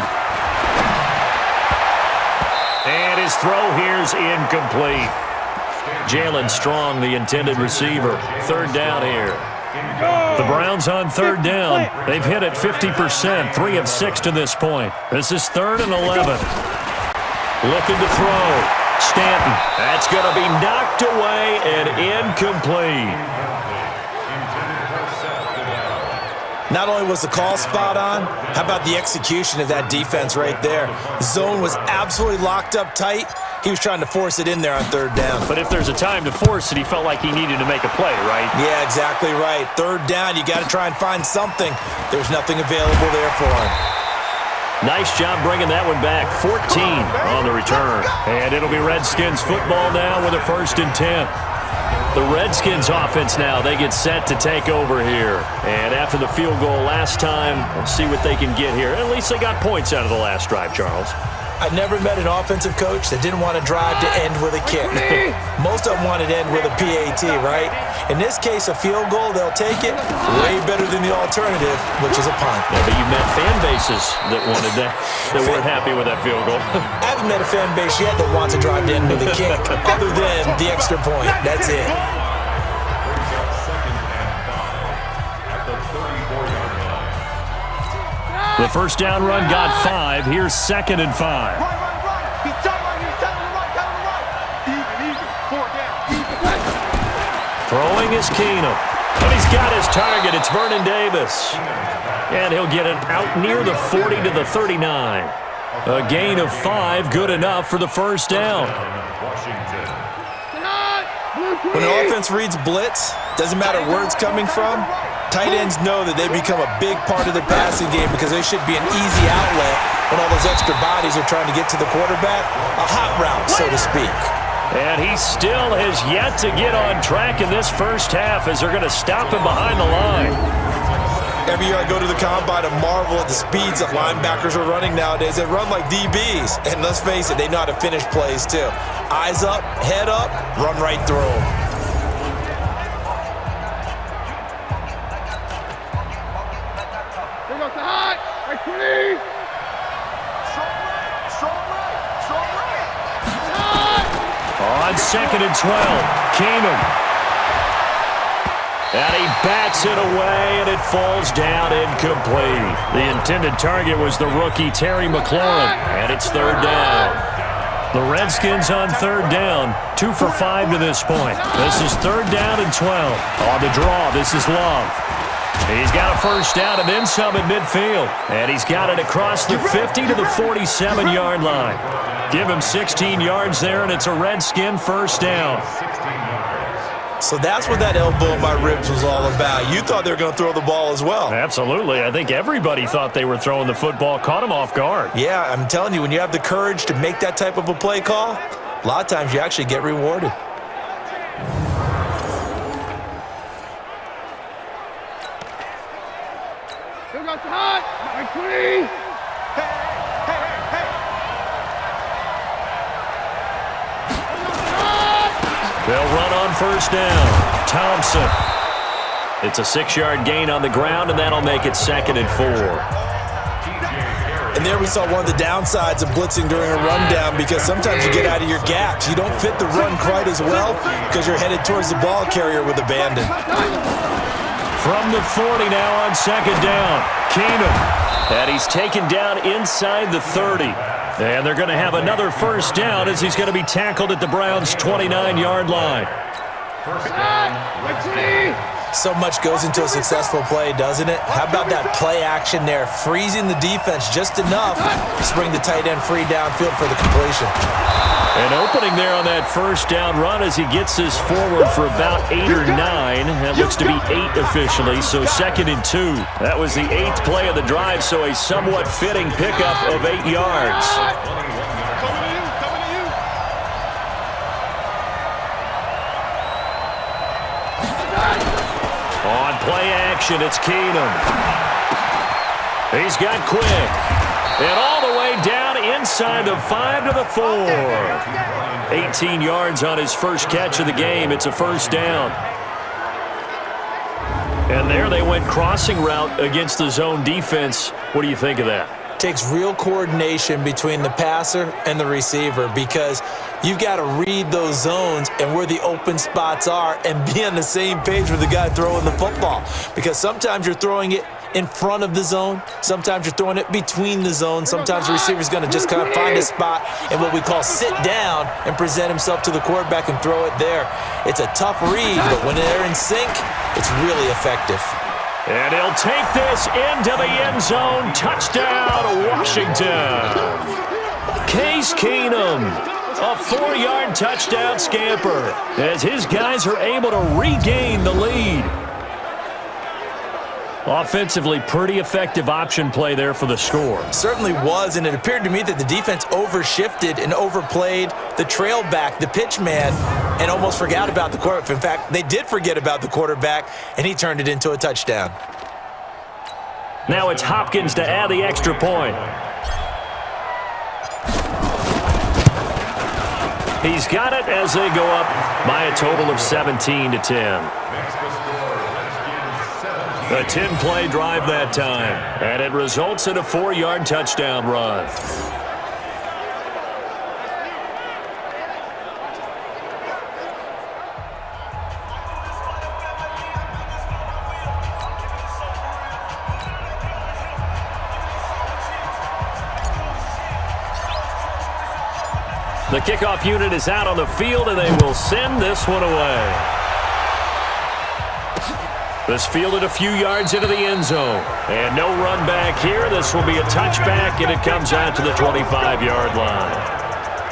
And his throw here's incomplete. Jalen Strong, the intended receiver. 3rd down here. The Browns on 3rd down. They've hit it 50%, 3 of 6 to this point. This is 3rd and 11. Looking to throw. Stanton. That's going to be knocked away and incomplete. Not only was the call spot on, how about the execution of that defense right there? The zone was absolutely locked up tight. He was trying to force it in there on 3rd down. But if there's a time to force it, he felt like he needed to make a play, right? Yeah, exactly right. 3rd down, you got to try and find something. There's nothing available there for him. Nice job bringing that one back. 14 on the return. And it'll be Redskins football now with a 1st and 10. The Redskins offense now, they get set to take over here. And after the field goal last time, we'll see what they can get here. At least they got points out of the last drive, Charles. I never met an offensive coach that didn't want to drive to end with a kick. Most of them wanted to end with a PAT, right? In this case, a field goal, they'll take it way better than the alternative, which is a punt. Yeah, but you've met fan bases that wanted that, that weren't happy with that field goal. I haven't met a fan base yet that wants to drive to end with a kick, other than the extra point. That's it. The first down run got 5. Here's 2nd and 5. Throwing is Keenum. And he's got his target. It's Vernon Davis. And he'll get it out near the 40 to the 39. A gain of 5, good enough for the first down. When an offense reads blitz, doesn't matter where it's coming from, tight ends know that they become a big part of the passing game because they should be an easy outlet when all those extra bodies are trying to get to the quarterback. A hot route, so to speak. And he still has yet to get on track in this first half as they're going to stop him behind the line. Every year I go to the combine and marvel at the speeds that linebackers are running nowadays. They run like DBs. And let's face it, they know how to finish plays too. Eyes up, head up, run right through them. On 2nd and 12, Keenum. And he bats it away, and it falls down incomplete. The intended target was the rookie Terry McLaurin, and it's 3rd down. The Redskins on 3rd down, 2 for 5 to this point. This is 3rd down and 12. On the draw, this is Love. He's got a 1st down and then some at midfield. And he's got it across the 50 to the 47-yard line. Give him 16 yards there, and it's a Redskin 1st down. So that's what that elbow in my ribs was all about. You thought they were going to throw the ball as well. Absolutely. I think everybody thought they were throwing the football, caught him off guard. Yeah, I'm telling you, when you have the courage to make that type of a play call, a lot of times you actually get rewarded. They'll run on 1st down. Thompson. It's a 6-yard gain on the ground, and that'll make it 2nd and 4. And there we saw one of the downsides of blitzing during a rundown, because sometimes you get out of your gaps. You don't fit the run quite as well because you're headed towards the ball carrier with abandon. From the 40 now on 2nd down. Keenum. And he's taken down inside the 30. And they're going to have another 1st down as he's going to be tackled at the Browns' 29-yard line. So much goes into a successful play, doesn't it? How about that play action there, freezing the defense just enough to bring the tight end free downfield for the completion. An opening there on that 1st down run as he gets this forward for about 8 or 9. That looks to be 8 officially, so 2nd and 2. That was the 8th play of the drive, so a somewhat fitting pickup of 8 yards. On play action, it's Keenum. He's got quick. And all the way down inside the 5 to the 4. 18 yards on his first catch of the game. It's a 1st down. And there they went crossing route against the zone defense. What do you think of that? Takes real coordination between the passer and the receiver, because you've got to read those zones and where the open spots are and be on the same page with the guy throwing the football. Because sometimes you're throwing it in front of the zone. Sometimes you're throwing it between the zones. Sometimes the receiver's going to just kind of find a spot and what we call sit down and present himself to the quarterback and throw it there. It's a tough read, but when they're in sync, it's really effective. And he'll take this into the end zone. Touchdown, Washington. Case Keenum, a 4-yard touchdown scamper as his guys are able to regain the lead. Offensively, pretty effective option play there for the score. Certainly was, and it appeared to me that the defense overshifted and overplayed the trail back, the pitch man, and almost forgot about the quarterback. In fact, they did forget about the quarterback, and he turned it into a touchdown. Now it's Hopkins to add the extra point. He's got it as they go up by a total of 17-10. A 10-play drive that time, and it results in a 4-yard touchdown run. The kickoff unit is out on the field, and they will send this one away. This fielded a few yards into the end zone. And no run back here. This will be a touchback, and it comes out to the 25-yard line.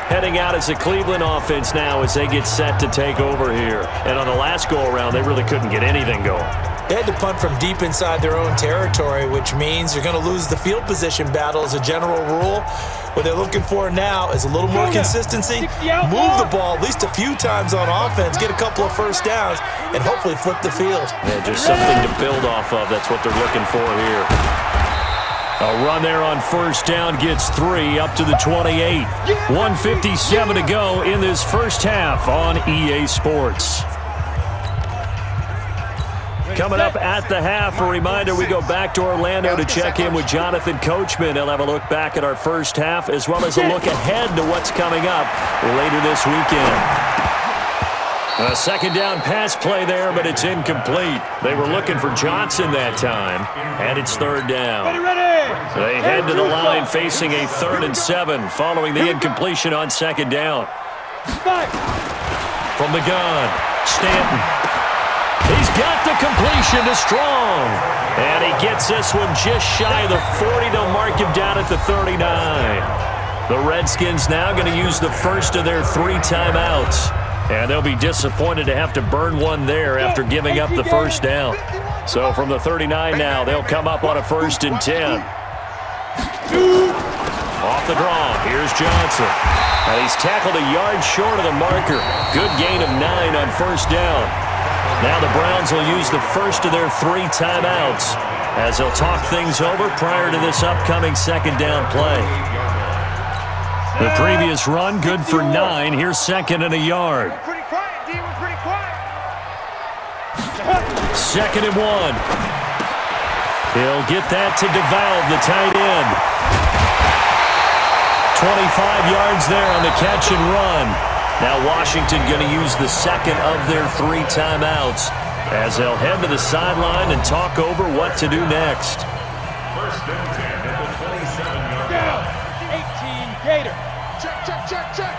Heading out is the Cleveland offense now as they get set to take over here. And on the last go-around, they really couldn't get anything going. They had to punt from deep inside their own territory, which means you're going to lose the field position battle as a general rule. What they're looking for now is a little more consistency, move the ball at least a few times on offense, get a couple of 1st downs, and hopefully flip the field. Yeah, just something to build off of. That's what they're looking for here. A run there on 1st down gets 3 up to the 28. 1:57 to go in this first half on EA Sports. Coming up at the half, a reminder we go back to Orlando to check in with Jonathan Coachman. He'll have a look back at our first half as well as a look ahead to what's coming up later this weekend. A second down pass play there, but it's incomplete. They were looking for Johnson that time, and it's third down. They head to the line facing a 3rd and 7 following the incompletion on second down. From the gun, Stanton. He's got the completion to Strong. And he gets this one just shy of the 40. They'll mark him down at the 39. The Redskins now going to use the first of their 3 timeouts. And they'll be disappointed to have to burn one there after giving up the first down. So from the 39 now, they'll come up on a 1st and 10. Off the draw, here's Johnson. And he's tackled a yard short of the marker. Good gain of 9 on first down. Now the Browns will use the first of their 3 timeouts as they'll talk things over prior to this upcoming second down play. The previous run, good for 9. Here's 2nd and a yard. Pretty quiet, D. We're pretty quiet. 2nd and 1. He'll get that to DeValve, the tight end. 25 yards there on the catch and run. Now Washington going to use the second of their 3 timeouts as they'll head to the sideline and talk over what to do next. 1st and 10 at the 27-yard line. 18 Gator. Check.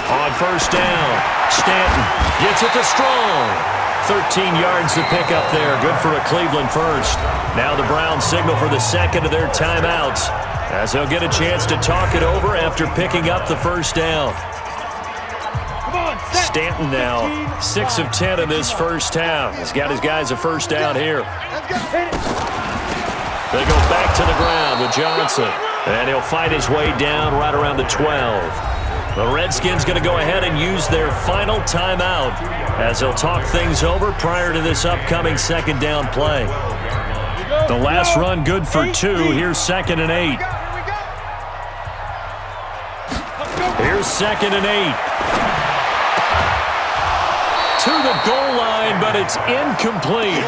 On first down, Stanton gets it to Strong. 13 yards to pick up there. Good for a Cleveland first. Now the Browns signal for the second of their timeouts as they'll get a chance to talk it over after picking up the first down. Stanton now 6 of 10 in this first half. He's got his guys a first down here. They go back to the ground with Johnson. And he'll fight his way down right around the 12. The Redskins going to go ahead and use their final timeout as they'll talk things over prior to this upcoming second down play. The last run good for 2. Here's 2nd and 8. Here's 2nd and 8. To the goal line, but it's incomplete.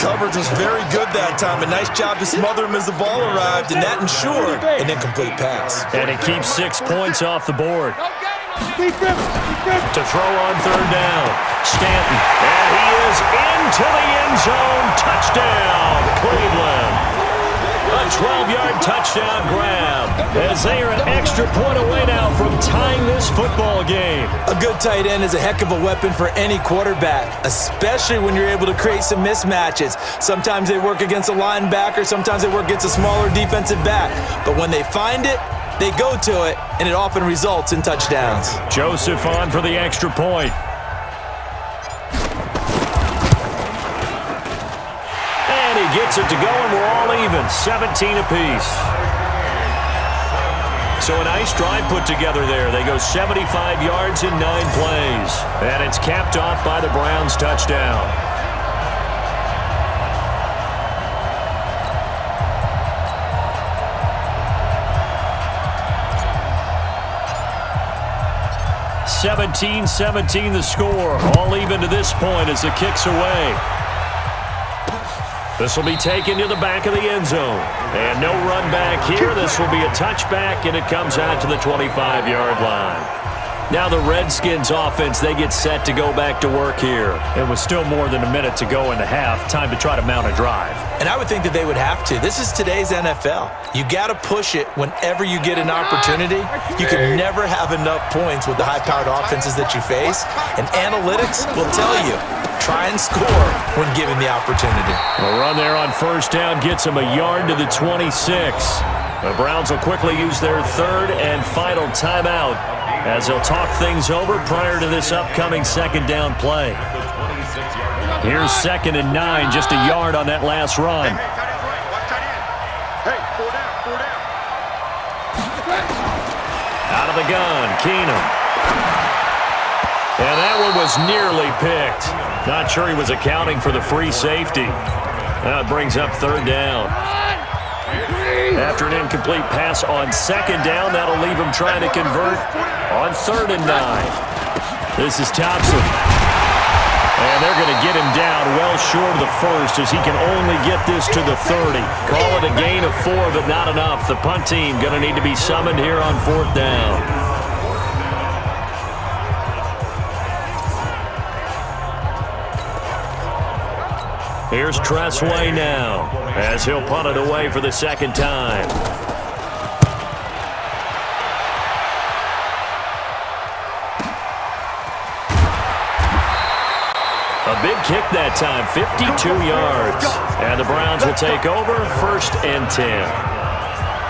Coverage was very good that time. A nice job to smother him as the ball arrived, and that ensured an incomplete pass. And it keeps 6 points off the board. To throw on third down, Stanton. And he is into the end zone. Touchdown, Cleveland. A 12-yard touchdown grab as they are an extra point away now from tying this football game. A good tight end is a heck of a weapon for any quarterback, especially when you're able to create some mismatches. Sometimes they work against a linebacker, sometimes they work against a smaller defensive back. But when they find it, they go to it, and it often results in touchdowns. Joseph on for the extra point. And he gets it to go, and we're all even, 17 apiece. So a nice drive put together there. They go 75 yards in 9 plays. And it's capped off by the Browns' touchdown. (17-17) the score. All even to this point as the kick's away. This will be taken to the back of the end zone. And no run back here. This will be a touchback, and it comes out to the 25-yard line. Now the Redskins offense, they get set to go back to work here. It was still more than a minute to go in the half. Time to try to mount a drive. And I would think that they would have to. This is today's NFL. You got to push it whenever you get an opportunity. You can never have enough points with the high-powered offenses that you face. And analytics will tell you, try and score when given the opportunity. The run there on first down gets them a yard to the 26. The Browns will quickly use their third and final timeout as they'll talk things over prior to this upcoming second down play. Here's 2nd and 9, just a yard on that last run. Out of the gun, Keenum. And that one was nearly picked. Not sure he was accounting for the free safety. Now it brings up third down. After an incomplete pass on second down, that'll leave him trying to convert on 3rd and 9. This is Thompson. And they're going to get him down well short of the first as he can only get this to the 30. Call it a gain of 4, but not enough. The punt team going to need to be summoned here on 4th down. Here's Tressway now as he'll punt it away for the second time. A big kick that time, 52 yards. And the Browns will take over, 1st and 10.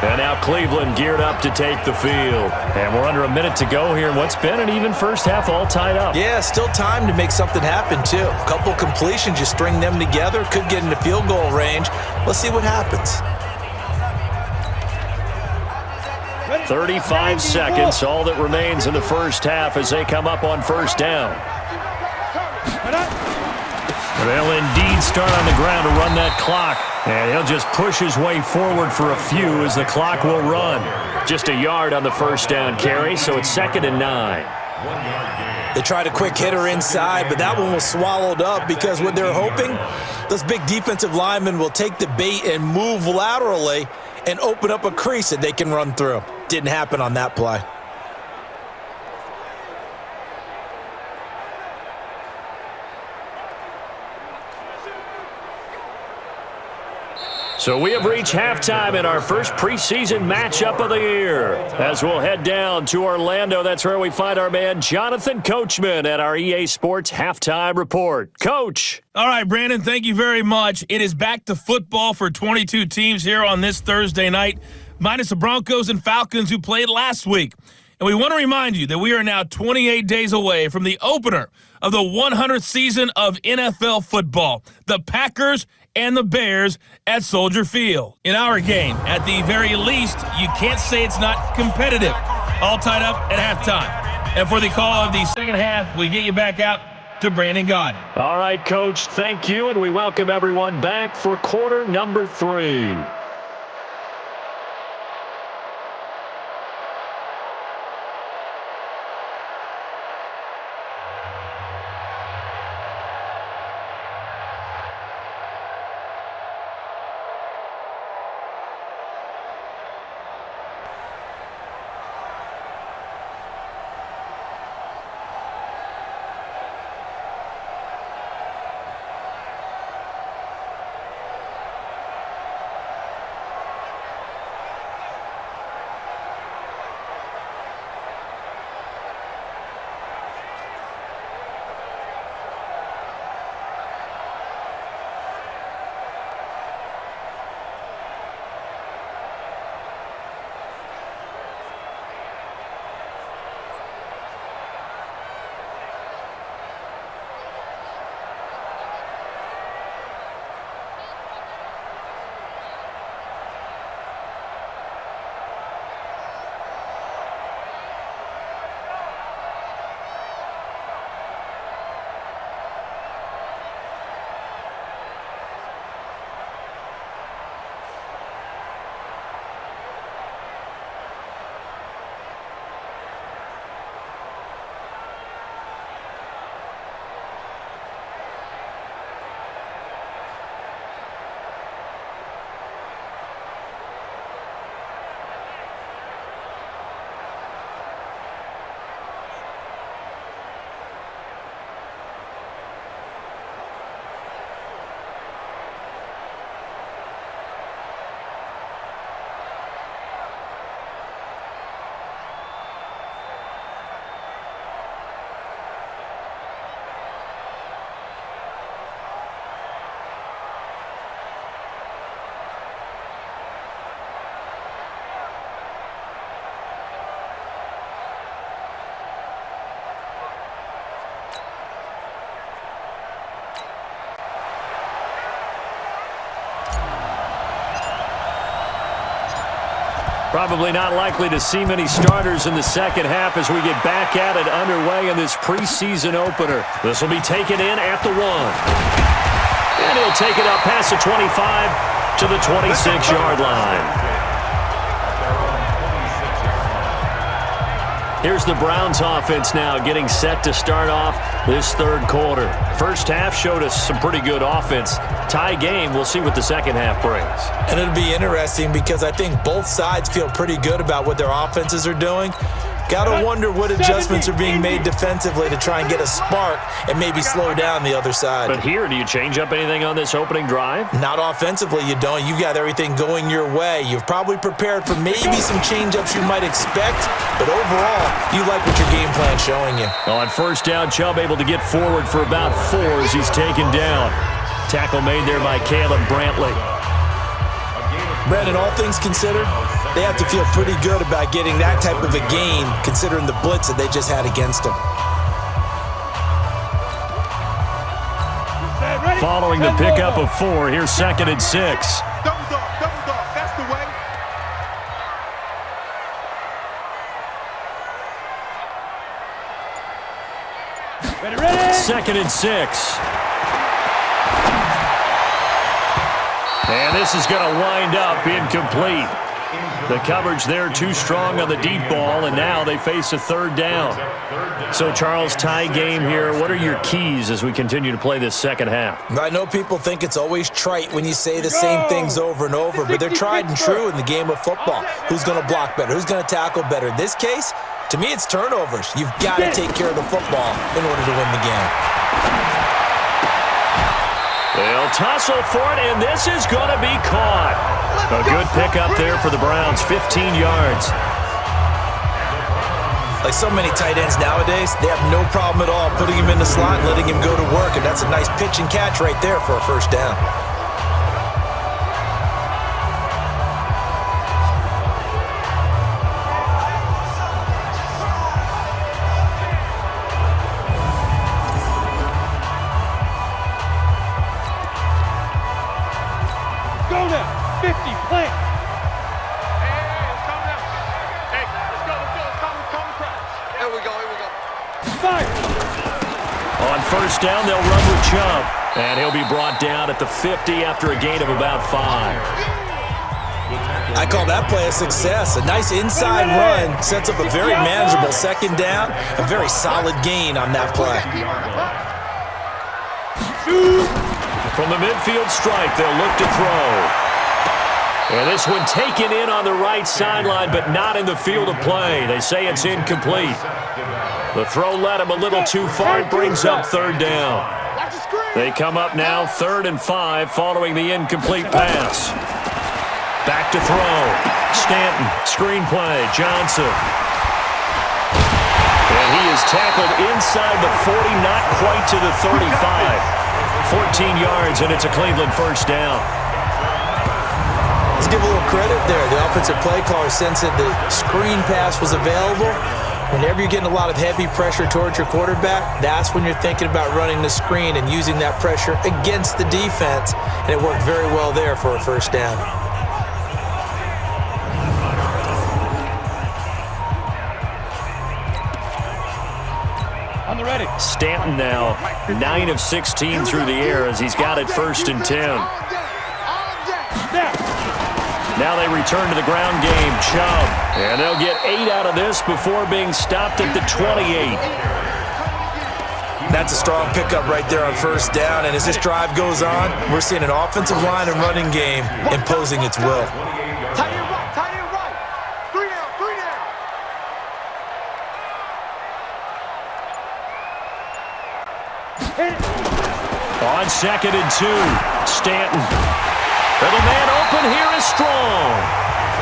And now Cleveland geared up to take the field. And we're under a minute to go here in what's been an even first half, all tied up. Yeah, still time to make something happen, too. A couple completions, you string them together, could get into field goal range. Let's see what happens. 35 seconds, all that remains in the first half as they come up on 1st down. They'll indeed start on the ground to run that clock. And he'll just push his way forward for a few as the clock will run. Just a yard on the 1st down carry, so it's 2nd and 9. They tried a quick hitter inside, but that one was swallowed up because what they're hoping, those big defensive linemen will take the bait and move laterally and open up a crease that they can run through. Didn't happen on that play. So we have reached halftime in our first preseason matchup of the year. As we'll head down to Orlando, that's where we find our man Jonathan Coachman at our EA Sports Halftime Report. Coach. All right, Brandon, thank you very much. It is back to football for 22 teams here on this Thursday night, minus the Broncos and Falcons who played last week. And we want to remind you that we are now 28 days away from the opener of the 100th season of NFL football. The Packers and the Bears at Soldier Field. In our game, at the very least, you can't say it's not competitive. All tied up at halftime. And for the call of the second half, we get you back out to Brandon Gaudin. All right, Coach, thank you, and we welcome everyone back for quarter number 3. Probably not likely to see many starters in the second half as we get back at it underway in this preseason opener. This will be taken in at the 1. And he'll take it up past the 25 to the 26-yard line. Here's the Browns offense now getting set to start off this third quarter. First half showed us some pretty good offense. Tie game, we'll see what the second half brings. And it'll be interesting because I think both sides feel pretty good about what their offenses are doing. Got to wonder what adjustments are being made defensively to try and get a spark and maybe slow down the other side. But here, do you change up anything on this opening drive? Not offensively, you don't. You've got everything going your way. You've probably prepared for maybe some change-ups you might expect, but overall, you like what your game plan's showing you. On first down, Chubb able to get forward for about 4 as he's taken down. Tackle made there by Caleb Brantley. Brandon, all things considered, they have to feel pretty good about getting that type of a gain considering the blitz that they just had against them. Following the pickup of 4, here's 2nd and 6. Double dog, that's the way. Ready. 2nd and 6. And this is going to wind up incomplete. The coverage there too strong on the deep ball, and now they face a third down. So, Charles, tie game here. What are your keys as we continue to play this second half? I know people think it's always trite when you say the same things over and over, but they're tried and true in the game of football. Who's going to block better? Who's going to tackle better? In this case, to me, it's turnovers. You've got to take care of the football in order to win the game. They'll tussle for it, and this is going to be caught. A good pickup there for the Browns, 15 yards. Like so many tight ends nowadays, they have no problem at all putting him in the slot and letting him go to work, and that's a nice pitch and catch right there for a first down. First down, they'll run with Chubb. And he'll be brought down at the 50 after a gain of about 5. I call that play a success. A nice inside run sets up a very manageable second down. A very solid gain on that play. From the midfield stripe, they'll look to throw. And this one taken in on the right sideline, but not in the field of play. They say it's incomplete. The throw led him a little too far. It brings up third down. They come up now 3rd and 5 following the incomplete pass. Back to throw. Stanton, screenplay, Johnson. And he is tackled inside the 40, not quite to the 35. 14 yards, and it's a Cleveland first down. Let's give a little credit there. The offensive play caller sensed that the screen pass was available. Whenever you're getting a lot of heavy pressure towards your quarterback, that's when you're thinking about running the screen and using that pressure against the defense. And it worked very well there for a first down. On the ready. Stanton now 9 of 16 through the air as he's got it 1st and 10. Now they return to the ground game. Chubb. And they'll get 8 out of this before being stopped at the 28. That's a strong pickup right there on first down. And as this drive goes on, we're seeing an offensive line and running game imposing its will. Tight end right. 3 down. On 2nd and 2, Stanton. And the man open here is strong.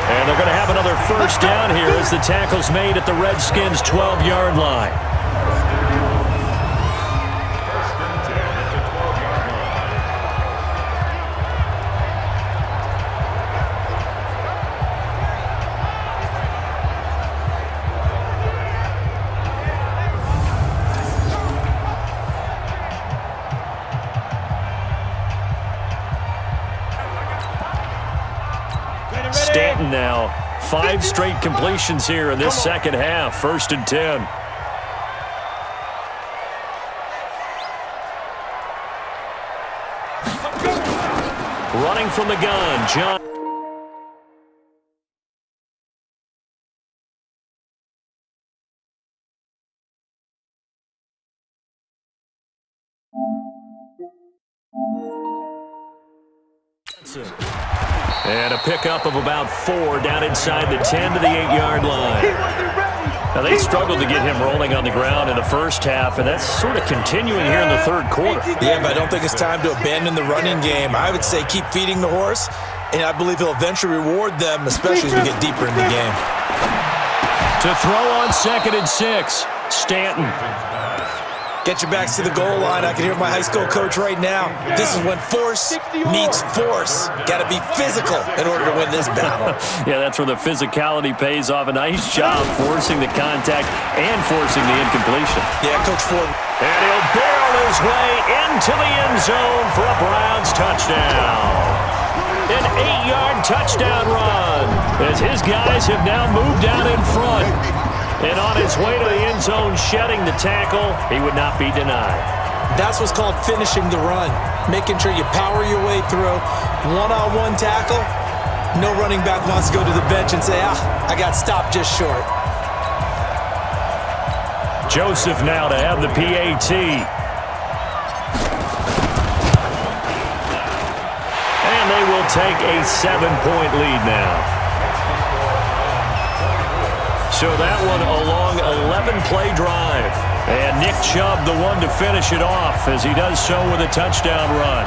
And they're going to have another first down here as the tackle's made at the Redskins' 12-yard line. Stanton now, 5 straight completions here in this second half, 1st and 10. Running from the gun, John. And a pickup of about 4 down inside the 10 to the 8-yard line. Now, they struggled to get him rolling on the ground in the first half, and that's sort of continuing here in the third quarter. Yeah, but I don't think it's time to abandon the running game. I would say keep feeding the horse, and I believe he'll eventually reward them, especially as we get deeper in the game. To throw on 2nd and 6, Stanton. Get your backs to the goal line. I can hear my high school coach right now. This is when force meets force. Got to be physical in order to win this battle. Yeah, that's where the physicality pays off. A nice job forcing the contact and forcing the incompletion. Yeah, Coach Ford. And he'll barrel his way into the end zone for a Browns touchdown. An 8-yard touchdown run as his guys have now moved down in front. And on his way to the end zone, shedding the tackle, he would not be denied. That's what's called finishing the run. Making sure you power your way through. One-on-one tackle. No running back wants to go to the bench and say, I got stopped just short. Joseph now to have the PAT. And they will take a 7-point lead now. So that one a long 11-play drive. And Nick Chubb the one to finish it off as he does so with a touchdown run.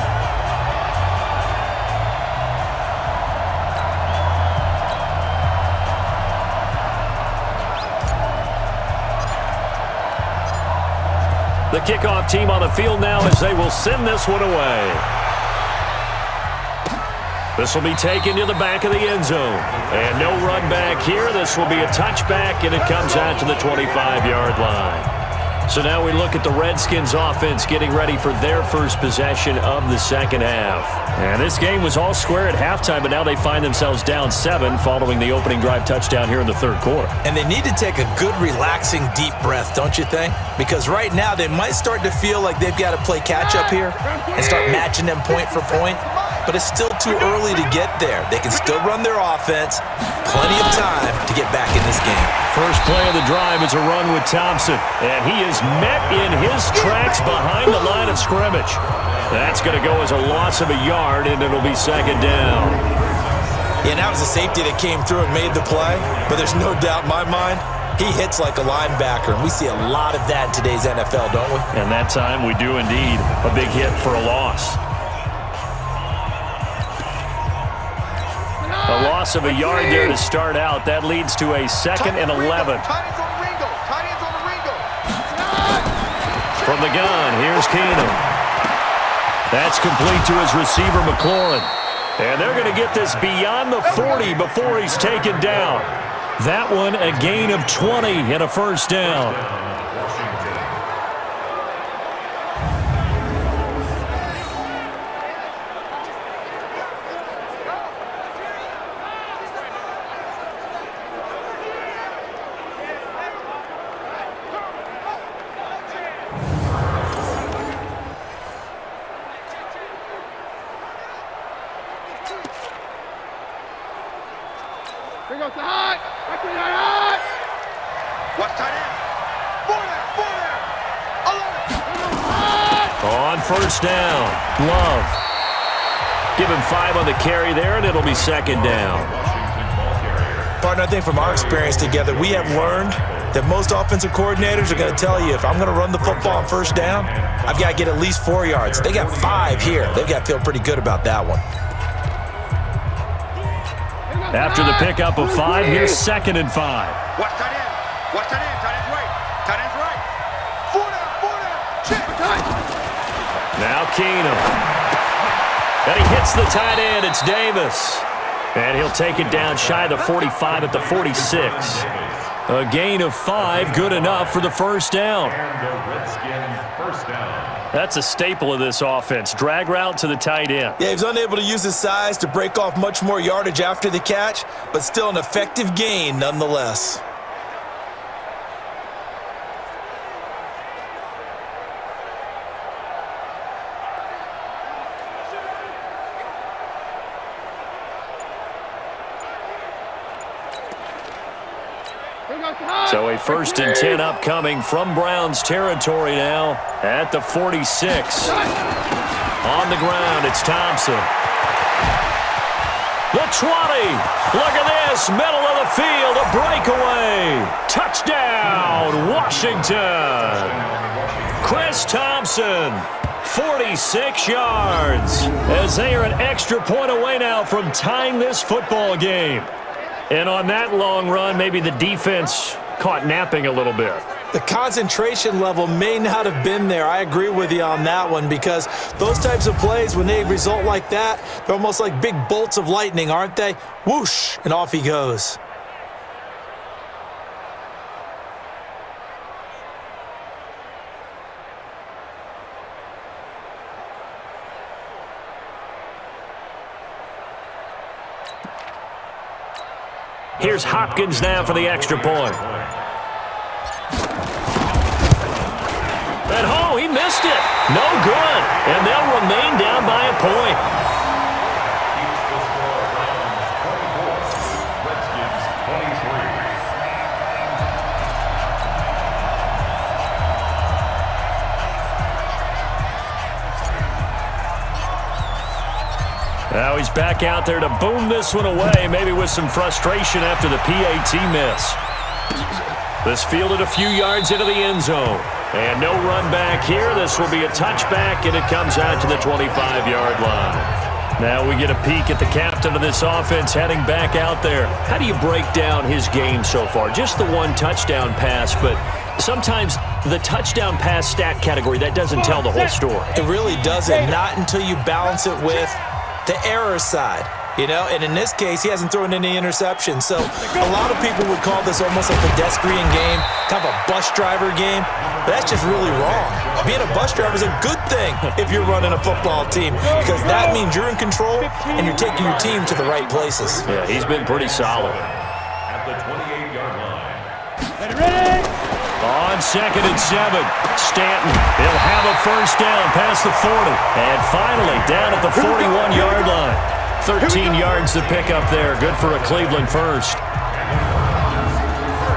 The kickoff team on the field now as they will send this one away. This will be taken to the back of the end zone. And no run back here. This will be a touchback, and it comes out to the 25-yard line. So now we look at the Redskins offense getting ready for their first possession of the second half. And this game was all square at halftime, but now they find themselves down 7 following the opening drive touchdown here in the third quarter. And they need to take a good, relaxing, deep breath, don't you think? Because right now they might start to feel like they've got to play catch-up here and start matching them point for point. But it's still too early to get there. They can still run their offense. Plenty of time to get back in this game. First play of the drive is a run with Thompson. And he is met in his tracks behind the line of scrimmage. That's going to go as a loss of a yard, and it'll be second down. Yeah, that was a safety that came through and made the play. But there's no doubt in my mind, he hits like a linebacker. And we see a lot of that in today's NFL, don't we? And that time we do indeed. A big hit for a loss. A loss of a yard there to start out. That leads to a 2nd and 11. From the gun, here's Keenum. That's complete to his receiver, McLaurin. And they're going to get this beyond the 40 before he's taken down. That one a gain of 20 and a first down. On first down, Love. Give him 5 on the carry there, and it'll be second down. Partner, I think from our experience together, we have learned that most offensive coordinators are going to tell you, if I'm going to run the football on first down, I've got to get at least 4 yards. They got 5 here. They've got to feel pretty good about that one. After the pickup of 5, here's 2nd and 5. Watch tight end. Watch tight end. Tight end's right. Tight end's right. 4 down. Check. Now Keenum. And he hits the tight end. It's Davis. And he'll take it down shy of the 45 at the 46. A gain of 5, good enough for the first down. And the Redskins first down. That's a staple of this offense. Drag route to the tight end. Yeah, he was unable to use his size to break off much more yardage after the catch, but still an effective gain nonetheless. So a 1st and 10 upcoming from Browns territory now at the 46. On the ground, it's Thompson. The 20. Look at this. Middle of the field. A breakaway. Touchdown, Washington. Chris Thompson, 46 yards. As they are an extra point away now from tying this football game. And on that long run, maybe the defense caught napping a little bit. The concentration level may not have been there. I agree with you on that one, because those types of plays, when they result like that, they're almost like big bolts of lightning, aren't they? Whoosh, and off he goes. Here's Hopkins now for the extra point. At home, he missed it. No good. And they'll remain down by a point. Redskins 23. Now he's back out there to boom this one away, maybe with some frustration after the PAT miss. This fielded a few yards into the end zone. And no run back here. This will be a touchback, and it comes out to the 25-yard line. Now we get a peek at the captain of this offense heading back out there. How do you break down his game so far? Just the one touchdown pass, but sometimes the touchdown pass stat category, that doesn't tell the whole story. It really doesn't, not until you balance it with the error side. You know, and in this case, he hasn't thrown any interceptions. So a lot of people would call this almost like a pedestrian game, kind of a bus driver game. But that's just really wrong. Being a bus driver is a good thing if you're running a football team, because that means you're in control and you're taking your team to the right places. Yeah, he's been pretty solid. At the 28-yard line. Ready? On 2nd and 7, Stanton. He'll have a first down past the 40. And finally, down at the 41-yard line. 13 yards to pick up there. Good for a Cleveland first.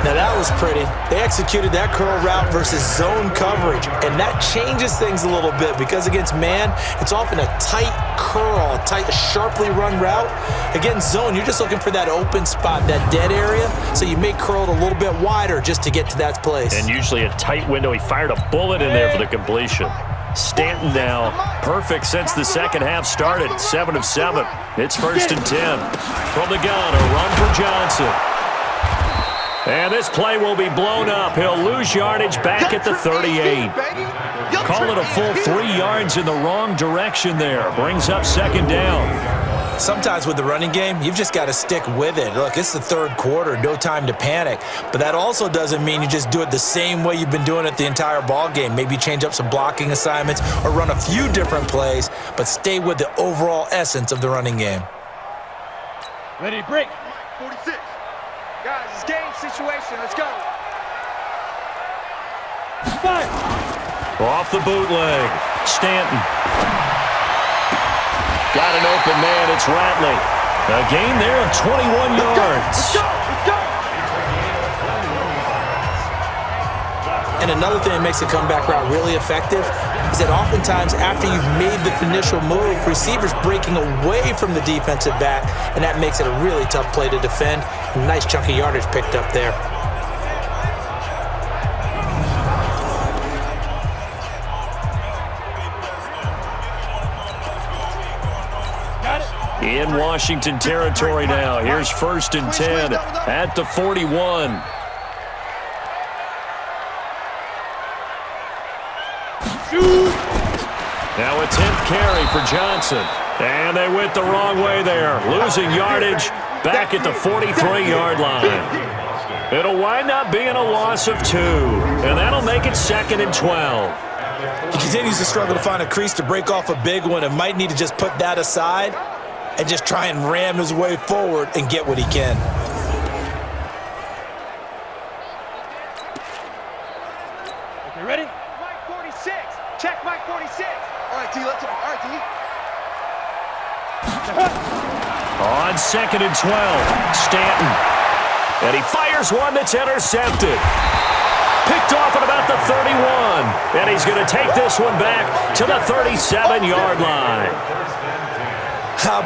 Now that was pretty. They executed that curl route versus zone coverage, and that changes things a little bit, because against man, it's often a tight curl, a tight, sharply run route. Against zone, you're just looking for that open spot, that dead area, so you may curl it a little bit wider just to get to that place. And usually a tight window. He fired a bullet in there for the completion. Stanton now perfect since the second half started. 7 of 7. It's 1st and 10. From the gun, a run for Johnson. And this play will be blown up. He'll lose yardage back at the 38. Call it a full 3 yards in the wrong direction there. Brings up 2nd down. Sometimes with the running game, you've just got to stick with it. Look, it's the 3rd quarter, no time to panic. But that also doesn't mean you just do it the same way you've been doing it the entire ball game. Maybe change up some blocking assignments or run a few different plays, but stay with the overall essence of the running game. Ready, break. 46. Guys, it's game situation. Let's go. 5. Off the bootleg. Stanton. Got an open man. It's Ratley. A gain there of 21 yards. Let's go. Let's go. And another thing that makes the comeback route really effective is that oftentimes after you've made the initial move, receivers breaking away from the defensive back, and that makes it a really tough play to defend. A nice chunk of yardage picked up there. In Washington territory now. Here's 1st and 10 at the 41. Now a 10th carry for Johnson. And they went the wrong way there. Losing yardage back at the 43-yard line. It'll wind up being a loss of 2. And that'll make it 2nd and 12. He continues to struggle to find a crease to break off a big one, and might need to just put that aside and just try and ram his way forward and get what he can. Okay, ready? Mike 46. Check Mike 46. All right, D, let's go. All right, D. On 2nd and 12, Stanton. And he fires one that's intercepted. Picked off at about the 31. And he's going to take this one back to the 37-yard line.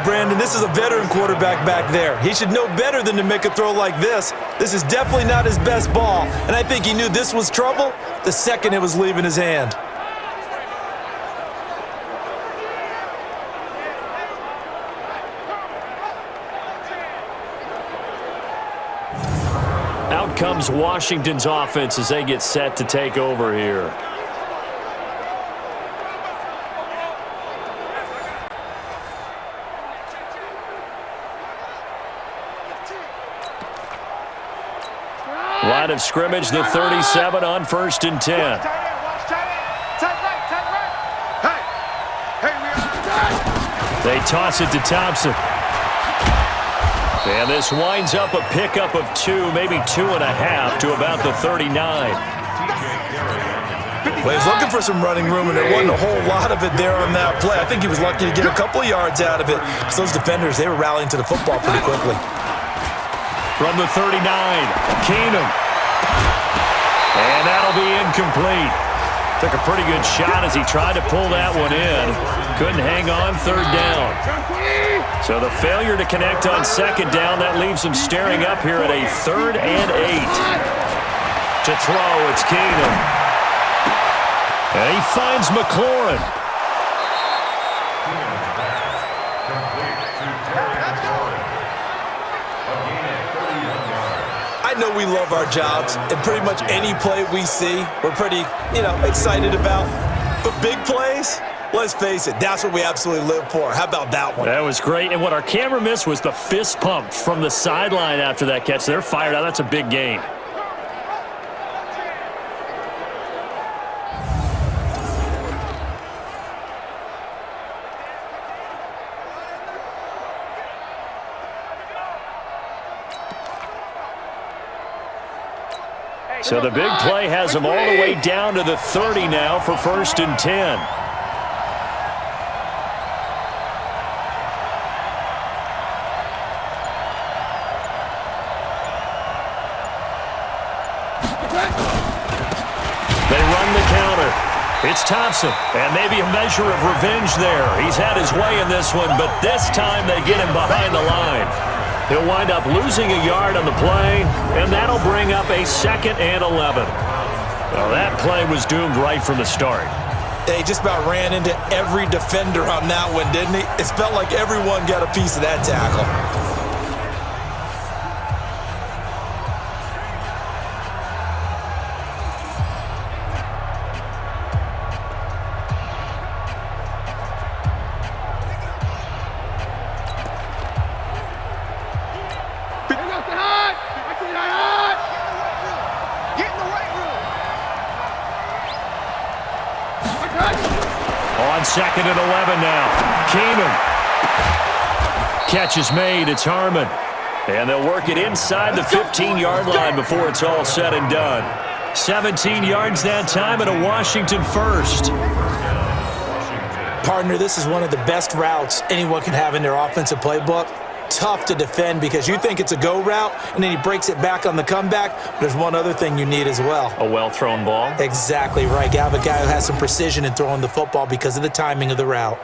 Brandon, this is a veteran quarterback back there. He should know better than to make a throw like this. This is definitely not his best ball, and I think he knew this was trouble the second it was leaving his hand. Out comes Washington's offense as they get set to take over here. Line of scrimmage, the 37 on 1st and 10. They toss it to Thompson. And this winds up a pickup of 2, maybe 2.5 to about the 39. Well, he's looking for some running room, and there wasn't a whole lot of it there on that play. I think he was lucky to get a couple of yards out of it. So those defenders, they were rallying to the football pretty quickly. From the 39, Keenum. And that'll be incomplete. Took a pretty good shot as he tried to pull that one in. Couldn't hang on 3rd down. So the failure to connect on 2nd down, that leaves him staring up here at a 3rd and 8. To throw, it's Keenum. And he finds McLaurin. I know we love our jobs, and pretty much any play we see, we're pretty, excited about. But big plays, let's face it, that's what we absolutely live for. How about that one? That was great, and what our camera missed was the fist pump from the sideline after that catch. They're fired out. That's a big gain. So the big play has them all the way down to the 30 now for 1st and 10. They run the counter. It's Thompson, and maybe a measure of revenge there. He's had his way in this one, but this time they get him behind the line. He'll wind up losing a yard on the play, and that'll bring up a 2nd and 11. Well, that play was doomed right from the start. They just about ran into every defender on that one, didn't he? It felt like everyone got a piece of that tackle. On 2nd and 11 now. Keenum. Catch is made. It's Harmon. And they'll work it inside the 15-yard line before it's all said and done. 17 yards that time and a Washington first. Partner, this is one of the best routes anyone can have in their offensive playbook. Tough to defend because you think it's a go route, and then he breaks it back on the comeback. But there's one other thing you need as well. A well-thrown ball. Exactly right. You have a guy who has some precision in throwing the football because of the timing of the route.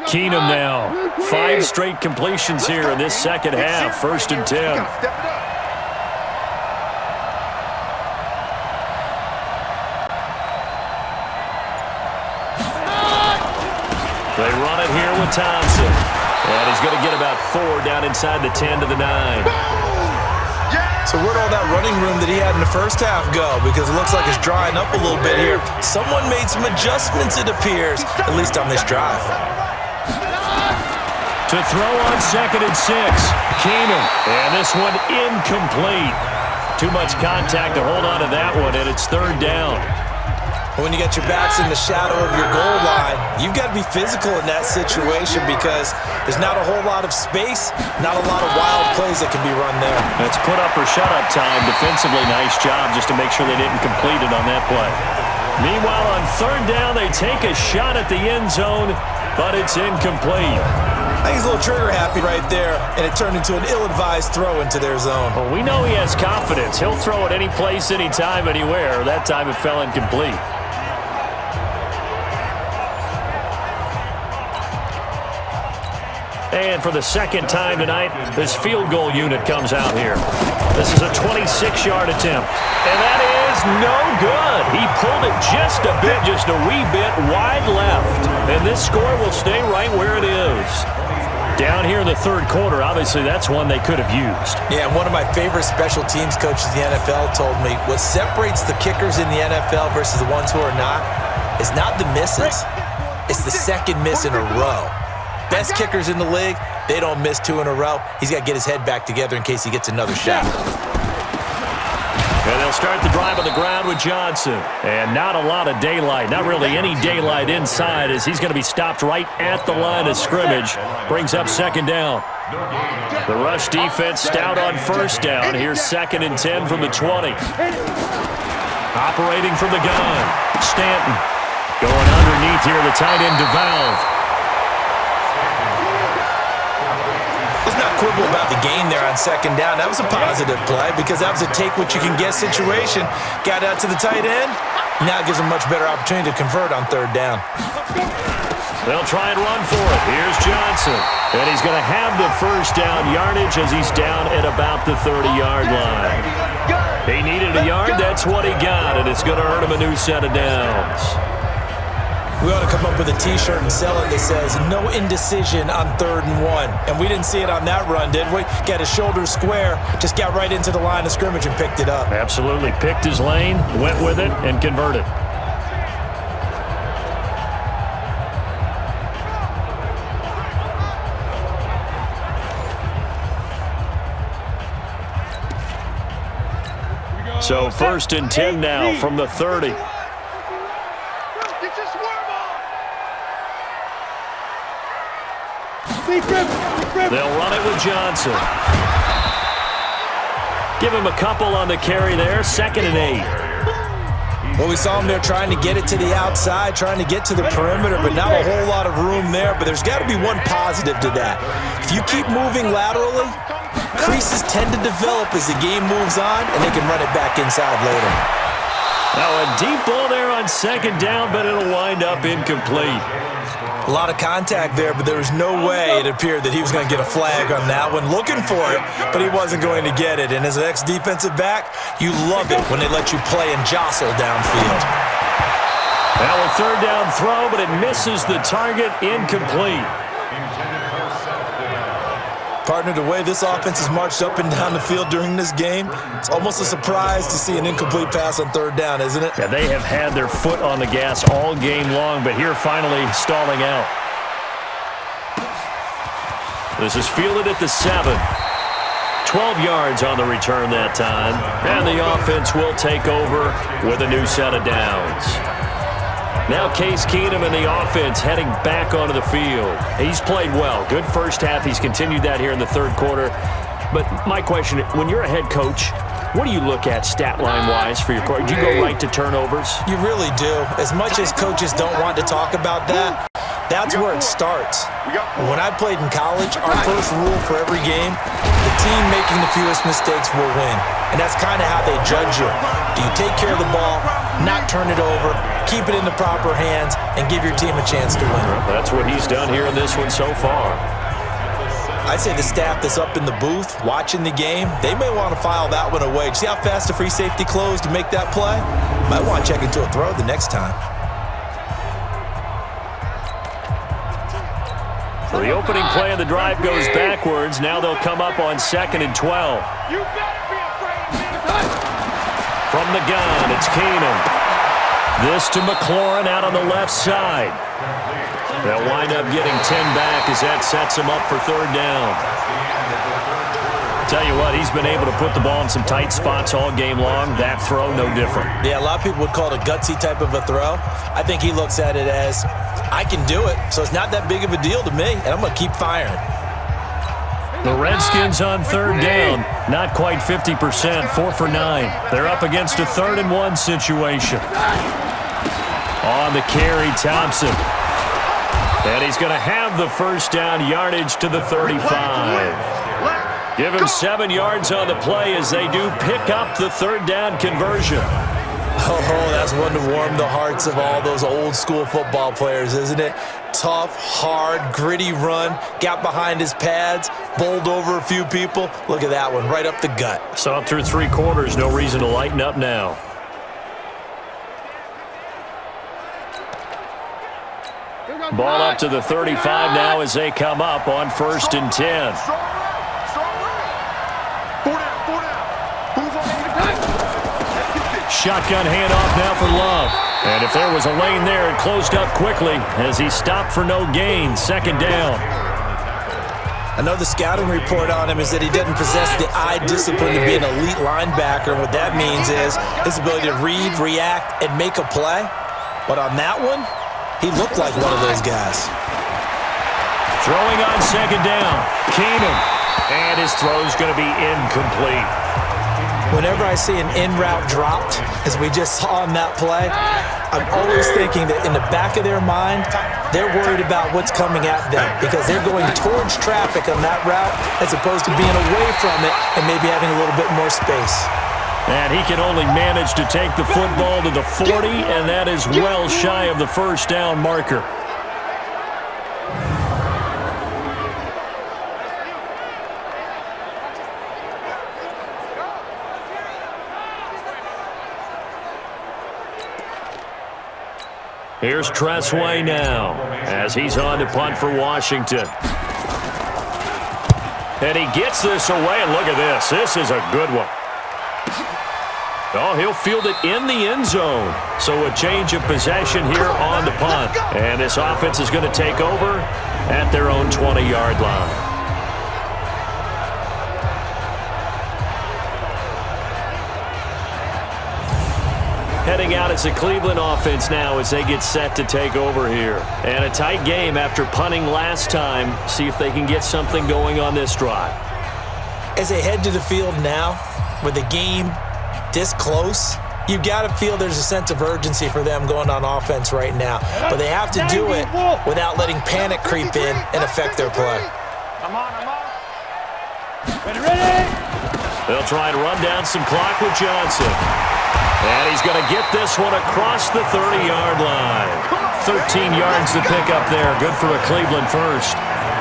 Keenum now. 5 straight completions here in this second half. 1st and 10. They run it here with Thompson. And he's going to get about 4 down inside the 10 to the 9. So where'd all that running room that he had in the first half go? Because it looks like it's drying up a little bit here. Someone made some adjustments, it appears, at least on this drive. To throw on 2nd and 6. Keenum. And this one incomplete. Too much contact to hold on to that one, and it's 3rd down. When you got your backs in the shadow of your goal line, you've got to be physical in that situation because there's not a whole lot of space, not a lot of wild plays that can be run there. That's put up or shut up time. Defensively, nice job just to make sure they didn't complete it on that play. Meanwhile, on 3rd down, they take a shot at the end zone, but it's incomplete. I think he's a little trigger happy right there, and it turned into an ill-advised throw into their zone. Well, we know he has confidence. He'll throw it any place, anytime, anywhere. That time it fell incomplete. And for the second time tonight, this field goal unit comes out here. This is a 26-yard attempt. And that is no good. He pulled it just a bit, just a wee bit wide left. And this score will stay right where it is. Down here in the third quarter, obviously that's one they could have used. Yeah, and one of my favorite special teams coaches in the NFL told me what separates the kickers in the NFL versus the ones who are not is not the misses. It's the second miss in a row. Best kickers in the league, they don't miss 2 in a row. He's got to get his head back together in case he gets another shot. And they'll start the drive on the ground with Johnson. And not a lot of daylight, not really any daylight inside, as he's going to be stopped right at the line of scrimmage. Brings up second down. The rush defense stout on first down. Here's 2nd and 10 from the 20. Operating from the gun, Stanton. Going underneath here, the tight end DeValve. Let's not quibble about the game there on second down. That was a positive play because that was a take-what-you-can-get situation. Got out to the tight end. Now it gives him a much better opportunity to convert on third down. They'll try and run for it. Here's Johnson. And he's going to have the first down yardage as he's down at about the 30-yard line. He needed a yard. That's what he got, and it's going to earn him a new set of downs. We ought to come up with a T-shirt and sell it that says, no indecision on 3rd and 1. And we didn't see it on that run, did we? Got his shoulders square, just got right into the line of scrimmage and picked it up. Absolutely. Picked his lane, went with it, and converted. So 1st and 10 now from the 30. They'll run it with Johnson. Give him a couple on the carry there. 2nd and 8. Well, we saw him there trying to get it to the outside, trying to get to the perimeter, but not a whole lot of room there. But there's got to be one positive to that. If you keep moving laterally, creases tend to develop as the game moves on, and they can run it back inside later. Now a deep ball there on 2nd down, but it'll wind up incomplete. A lot of contact there, but there was no way it appeared that he was going to get a flag on that one. Looking for it, but he wasn't going to get it. And as an ex-defensive back, you love it when they let you play and jostle downfield. Now a 3rd down throw, but it misses the target, incomplete. Partner, the way this offense has marched up and down the field during this game, it's almost a surprise to see an incomplete pass on 3rd down, isn't it? Yeah, they have had their foot on the gas all game long, but here finally stalling out. This is fielded at the 7. 12 yards on the return that time, and the offense will take over with a new set of downs. Now Case Keenum and the offense heading back onto the field. He's played well. Good first half. He's continued that here in the 3rd quarter. But my question, when you're a head coach, what do you look at stat line-wise for your coach? Do you go right to turnovers? You really do. As much as coaches don't want to talk about that, that's where it starts. When I played in college, our first rule for every game, the team making the fewest mistakes will win. And that's kind of how they judge you. Do you take care of the ball, not turn it over, keep it in the proper hands, and give your team a chance to win? That's what he's done here in this one so far. I'd say the staff that's up in the booth watching the game, they may want to file that one away. See how fast the free safety closed to make that play? Might want to check into a throw the next time. So the opening play of the drive goes backwards. Now they'll come up on 2nd and 12. From the gun, it's Keenum. This to McLaurin out on the left side. They'll wind up getting 10 back as that sets him up for 3rd down. Tell you what, he's been able to put the ball in some tight spots all game long. That throw, no different. Yeah, a lot of people would call it a gutsy type of a throw. I think he looks at it as, I can do it, so it's not that big of a deal to me, and I'm going to keep firing. The Redskins on 3rd down, not quite 50%, 4 for 9. They're up against a 3rd and 1 situation. On the carry, Thompson. And he's going to have the first down, yardage to the 35. Give him 7 yards on the play as they do pick up the third down conversion. Oh, that's one to warm the hearts of all those old school football players, isn't it? Tough, hard, gritty run, got behind his pads, bowled over a few people. Look at that one, right up the gut. Saw it through 3 quarters, no reason to lighten up now. Ball up to the 35 now as they come up on 1st and 10. Shotgun handoff now for Love. And if there was a lane there, it closed up quickly as he stopped for no gain. 2nd down. I know the scouting report on him is that he doesn't possess the eye discipline to be an elite linebacker. What that means is his ability to read, react, and make a play. But on that one, he looked like one of those guys. Throwing on 2nd down. Keenum. And his throw's going to be incomplete. Whenever I see an in-route dropped, as we just saw on that play, I'm always thinking that in the back of their mind, they're worried about what's coming at them because they're going towards traffic on that route as opposed to being away from it and maybe having a little bit more space. And he can only manage to take the football to the 40, and that is well shy of the first down marker. Here's Tressway now as he's on to punt for Washington. And he gets this away, and look at this. This is a good one. Oh, he'll field it in the end zone. So a change of possession here on the punt. And this offense is going to take over at their own 20-yard line. Heading out as a Cleveland offense now as they get set to take over here. And a tight game after punting last time. See if they can get something going on this drive. As they head to the field now, with the game this close, you've got to feel there's a sense of urgency for them going on offense right now. But they have to do it without letting panic creep in and affect their play. Ready? They'll try and run down some clock with Johnson. And he's going to get this one across the 30-yard line. 13 yards to pick up there. Good for a Cleveland first.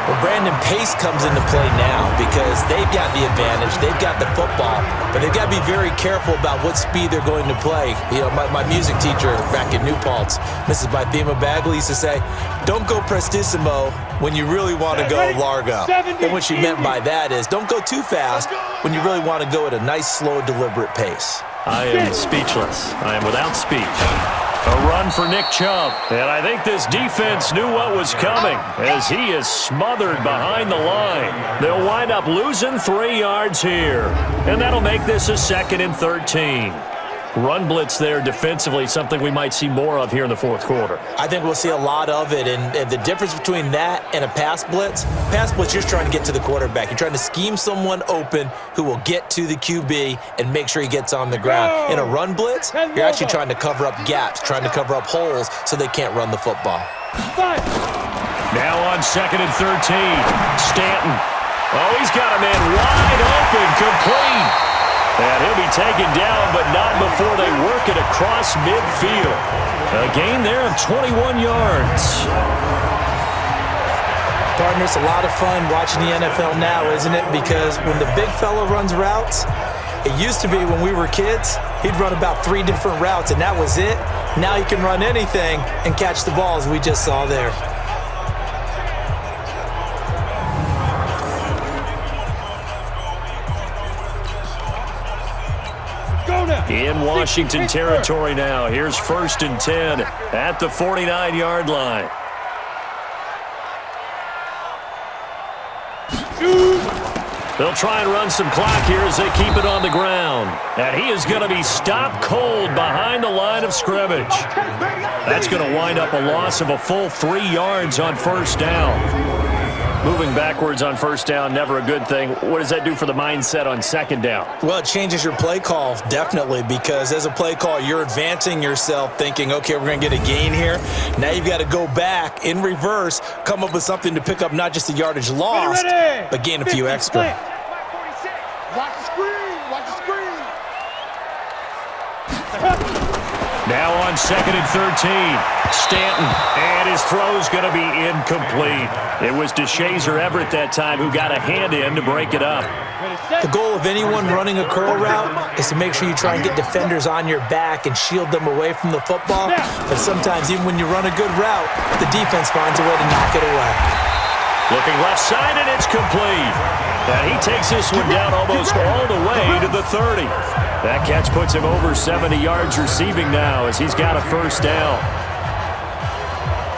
Well, Brandon, pace comes into play now because they've got the advantage. They've got the football, but they've got to be very careful about what speed they're going to play. You know, my music teacher back in New Paltz, Mrs. Bythema Bagley, used to say, don't go prestissimo when you really want to go largo. And what she meant by that is don't go too fast when you really want to go at a nice, slow, deliberate pace. I am speechless. I am without speech. A run for Nick Chubb. And I think this defense knew what was coming as he is smothered behind the line. They'll wind up losing 3 yards here. And that'll make this a 2nd and 13. Run blitz there defensively, something we might see more of here in the 4th quarter. I think we'll see a lot of it, and the difference between that and a pass blitz, you're just trying to get to the quarterback. You're trying to scheme someone open who will get to the QB and make sure he gets on the ground. In a run blitz, you're actually trying to cover up gaps, trying to cover up holes so they can't run the football. Now on 2nd and 13, Stanton. Oh, he's got a man wide open, complete. And he'll be taken down, but not before they work it across midfield. A gain there of 21 yards. Partner, it's a lot of fun watching the NFL now, isn't it? Because when the big fella runs routes, it used to be when we were kids, he'd run about 3 different routes, and that was it. Now he can run anything and catch the ball, as we just saw there. In Washington territory now. Here's 1st and 10 at the 49-yard line. They'll try and run some clock here as they keep it on the ground. And he is going to be stopped cold behind the line of scrimmage. That's going to wind up a loss of a full 3 yards on 1st down. Moving backwards on first down, never a good thing. What does that do for the mindset on second down? Well, it changes your play call, definitely, because as a play call, you're advancing yourself thinking, okay, we're going to get a gain here. Now you've got to go back in reverse, come up with something to pick up not just the yardage lost, but gain a few extra. Watch the screen. Watch the screen. Now on 2nd and 13, Stanton, and his throw's going to be incomplete. It was DeShazer Everett that time who got a hand in to break it up. The goal of anyone running a curl route is to make sure you try and get defenders on your back and shield them away from the football. But sometimes, even when you run a good route, the defense finds a way to knock it away. Looking left side, and it's complete. And he takes this one down almost all the way to the 30. That catch puts him over 70 yards receiving now as he's got a first down.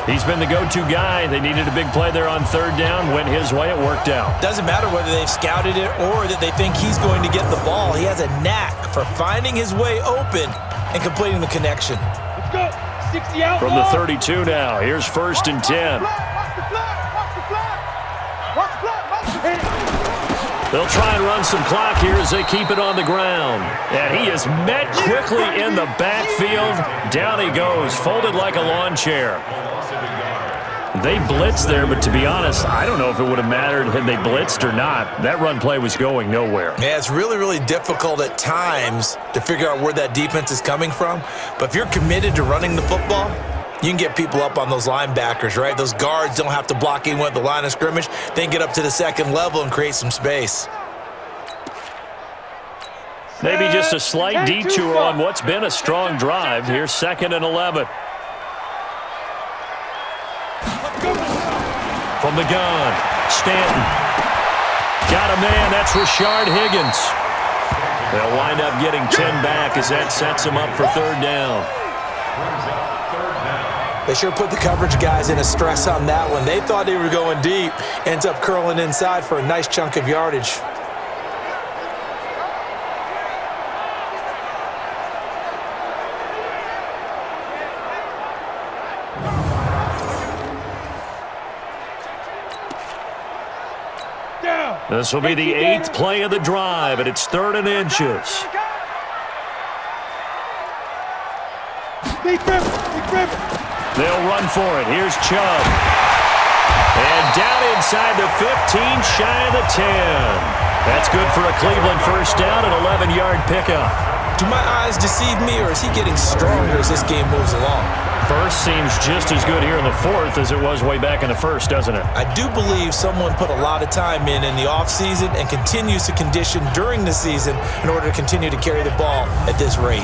He's been the go-to guy. They needed a big play there on third down. Went his way. It worked out. Doesn't matter whether they've scouted it or that they think he's going to get the ball. He has a knack for finding his way open and completing the connection. Let's go. 60 out. From the 32 now. Here's 1st and 10. Watch the flag. Watch the flag. Watch the flag. Watch the flag. They'll try and run some clock here as they keep it on the ground. And he is met quickly in the backfield. Down he goes, folded like a lawn chair. They blitzed there, but to be honest, I don't know if it would have mattered had they blitzed or not. That run play was going nowhere. Yeah, it's really, really difficult at times to figure out where that defense is coming from. But if you're committed to running the football, you can get people up on those linebackers, right? Those guards don't have to block anyone at the line of scrimmage. They can get up to the second level and create some space. Maybe just a slight detour on what's been a strong drive. Here's 2nd and 11. From the gun, Stanton. Got a man, that's Rashard Higgins. They'll wind up getting 10 back as that sets him up for third down. They sure put the coverage guys in a stress on that one. They thought they were going deep. Ends up curling inside for a nice chunk of yardage. This will be the 8th play of the drive, and it's 3rd and inches. They'll run for it. Here's Chubb. And down inside the 15, shy of the 10. That's good for a Cleveland first down, an 11-yard pickup. Do my eyes deceive me, or is he getting stronger as this game moves along? First seems just as good here in the 4th as it was way back in the 1st, doesn't it? I do believe someone put a lot of time in the offseason and continues to condition during the season in order to continue to carry the ball at this rate.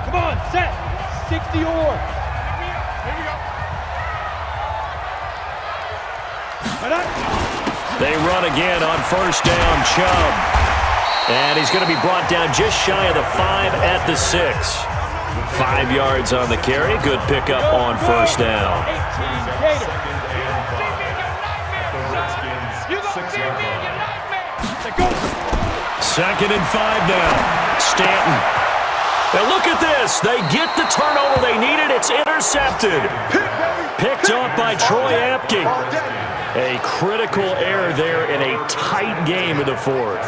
Come on, set. 60 or. Here we go. They run again on first down, Chubb. And he's going to be brought down just shy of the 5 at the 6. 5 yards on the carry. Good pickup on first down. Second and 5 now. Stanton. Now look at this. They get the turnover they needed. It's intercepted. Picked up by Troy Apke. A critical error there in a tight game of the 4th.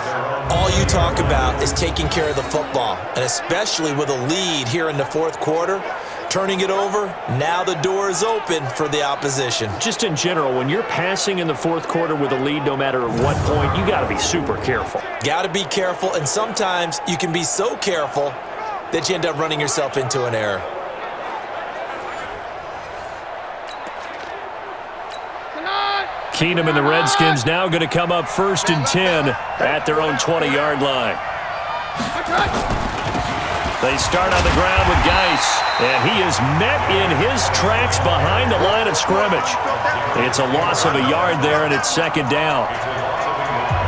All you talk about is taking care of the football, and especially with a lead here in the 4th quarter, turning it over, now the door is open for the opposition. Just in general, when you're passing in the 4th quarter with a lead, no matter at what point, you got to be super careful. Got to be careful, and sometimes you can be so careful that you end up running yourself into an error. Keenum and the Redskins now going to come up 1st and 10 at their own 20-yard line. They start on the ground with Geis, and he is met in his tracks behind the line of scrimmage. It's a loss of a yard there, and it's 2nd down.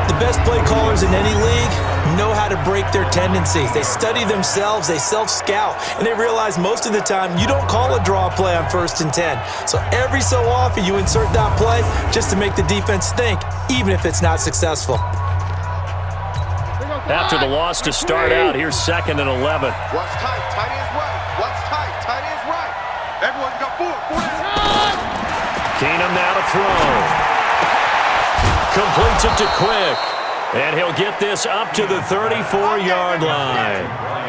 The best play callers in any league know how to break their tendencies. They study themselves, they self-scout, and they realize most of the time you don't call a draw play on 1st and 10. So every so often you insert that play just to make the defense think, even if it's not successful. After the loss to start out, here's 2nd and 11. What's tight? Tight ends right. What's tight? Tight ends right. Everyone's got four down. Keenum now to throw. Completes it to Quick. And he'll get this up to the 34-yard line.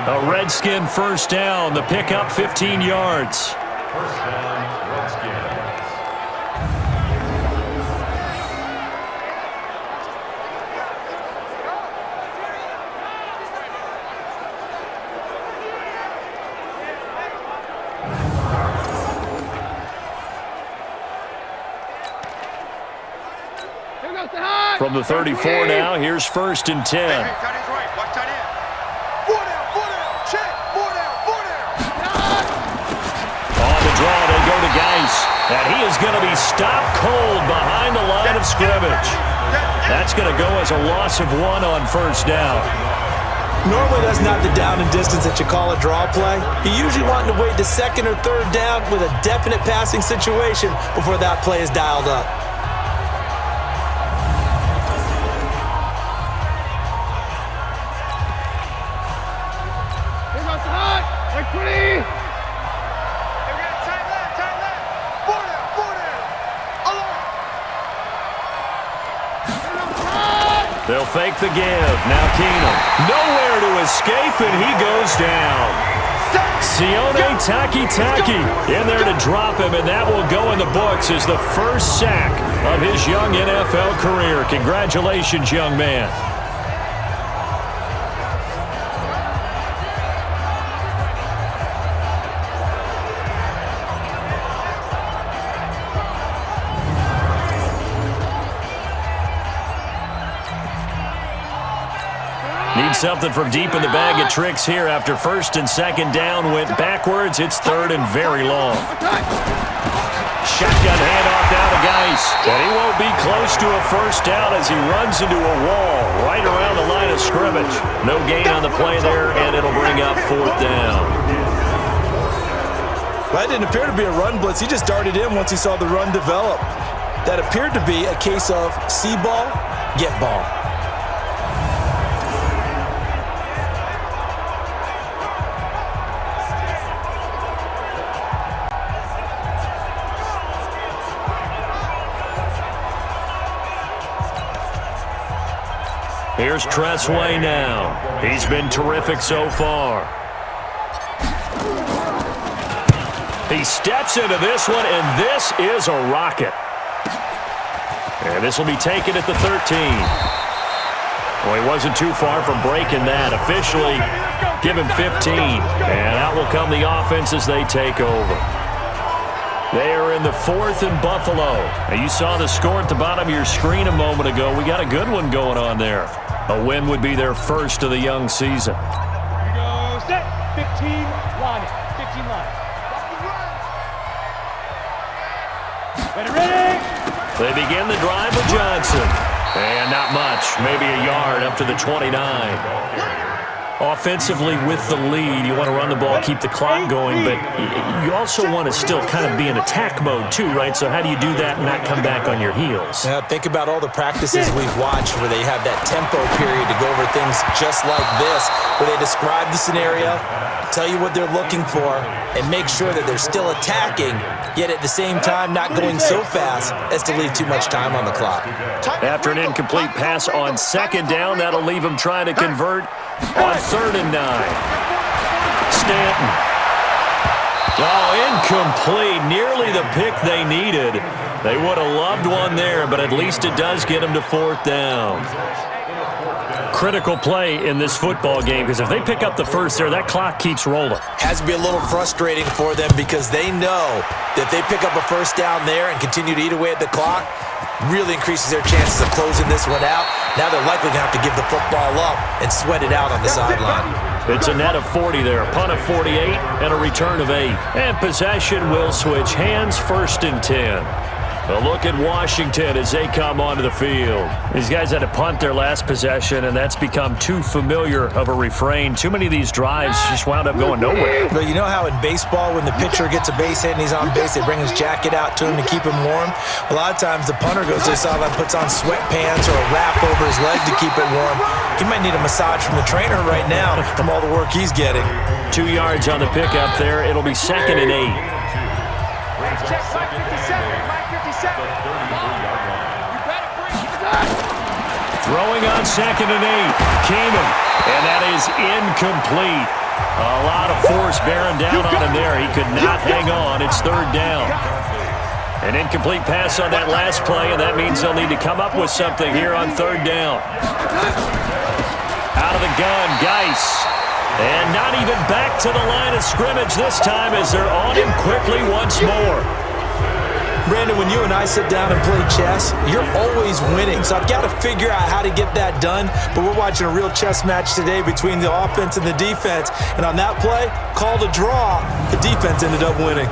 A Redskin first down. The pickup 15 yards. First down, Redskins. From the 34 now, here's 1st and 10. Hey, tight end's right. Watch tight end. Four down. Check. Four down. On the draw, they go to Geis. And he is going to be stopped cold behind the line of scrimmage. That's going to go as a loss of 1 on 1st down. Normally, that's not the down and distance that you call a draw play. You usually want to wait to 2nd or 3rd down with a definite passing situation before that play is dialed up. They'll fake the give. Now Keenum. Nowhere to escape, and he goes down. Sione Takitaki in there to drop him, and that will go in the books as the first sack of his young NFL career. Congratulations, young man. Need something from deep in the bag of tricks here after 1st and 2nd down went backwards. It's 3rd and very long. Shotgun handoff down to Geis. And he won't be close to a 1st down as he runs into a wall right around the line of scrimmage. No gain on the play there, and it'll bring up 4th down. Well, that didn't appear to be a run blitz. He just darted in once he saw the run develop. That appeared to be a case of see ball, get ball. Here's Tressway now. He's been terrific so far. He steps into this one, and this is a rocket. And this will be taken at the 13. Well, he wasn't too far from breaking that. Officially, give him 15. And out will come the offense as they take over. They are in the 4th and Buffalo. Now, you saw the score at the bottom of your screen a moment ago. We got a good one going on there. A win would be their first of the young season. Here we go. Set. 15 line. 15 line. Ready. They begin the drive with Johnson. And not much. Maybe a yard up to the 29. Offensively with the lead, you want to run the ball, keep the clock going, but you also want to still kind of be in attack mode too, right? So how do you do that and not come back on your heels? Now, think about all the practices we've watched where they have that tempo period to go over things just like this, where they describe the scenario, tell you what they're looking for, and make sure that they're still attacking, yet at the same time not going so fast as to leave too much time on the clock. After an incomplete pass on 2nd down, that'll leave them trying to convert on 3rd and 9. Stanton. Oh, incomplete. Nearly the pick they needed. They would have loved one there, but at least it does get them to 4th down. Critical play in this football game, because if they pick up the first there, that clock keeps rolling. Has to be a little frustrating for them because they know that if they pick up a 1st down there and continue to eat away at the clock, really increases their chances of closing this one out. Now they're likely going to have to give the football up and sweat it out on the sideline. It's a net of 40 there, a punt of 48, and a return of 8. And possession will switch hands, 1st and 10. A look at Washington as they come onto the field. These guys had to punt their last possession, and that's become too familiar of a refrain. Too many of these drives just wound up going nowhere. But you know how in baseball, when the pitcher gets a base hit and he's on base, they bring his jacket out to him to keep him warm? A lot of times the punter goes to the sideline, puts on sweatpants or a wrap over his leg to keep it warm. He might need a massage from the trainer right now from all the work he's getting. 2 yards on the pickup there. It'll be 2nd and 8. check, Mike 57, Mike 57. You better bring it. Throwing on 2nd and 8. Keenum. And that is incomplete. A lot of force bearing down on him there. He could not hang on. It's 3rd down. An incomplete pass on that last play, and that means they'll need to come up with something here on 3rd down. Out of the gun, Geis. And not even back to the line of scrimmage this time as they're on him quickly once more. Brandon, when you and I sit down and play chess, you're always winning. So I've got to figure out how to get that done. But we're watching a real chess match today between the offense and the defense. And on that play, called a draw, the defense ended up winning.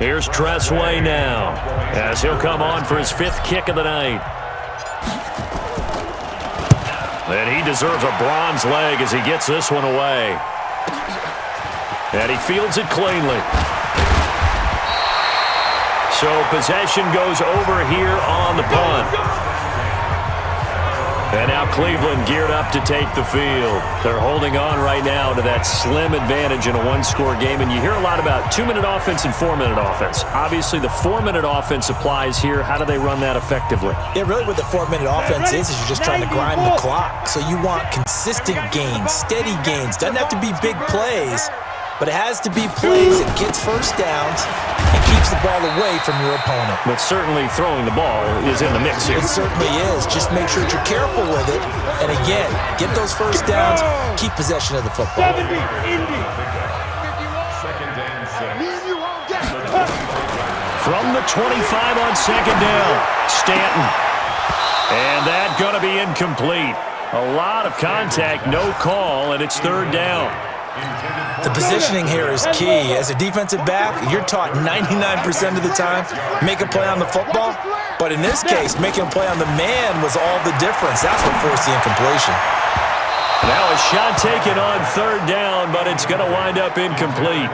Here's Tressway now as he'll come on for his 5th kick of the night. And he deserves a bronze leg as he gets this one away. And he fields it cleanly. So possession goes over here on the punt. And now Cleveland geared up to take the field. They're holding on right now to that slim advantage in a one-score game. And you hear a lot about 2-minute offense and 4-minute offense. Obviously, the 4-minute offense applies here. How do they run that effectively? Yeah, really what the 4-minute offense is you're just trying to grind the clock. So you want consistent gains, steady gains. Doesn't have to be big plays, but it has to be plays that gets first downs and keeps the ball away from your opponent. But certainly throwing the ball is in the mix here. It certainly is. Just make sure that you're careful with it. And again, get those first downs, keep possession of the football. 70, Indy. 2nd and 6. From the 25 on 2nd down, Stanton. And that going to be incomplete. A lot of contact, no call, and it's 3rd down. The positioning here is key. As a defensive back, you're taught 99% of the time, make a play on the football. But in this case, making a play on the man was all the difference. That's what forced the incompletion. Now a shot taken on 3rd down, but it's going to wind up incomplete.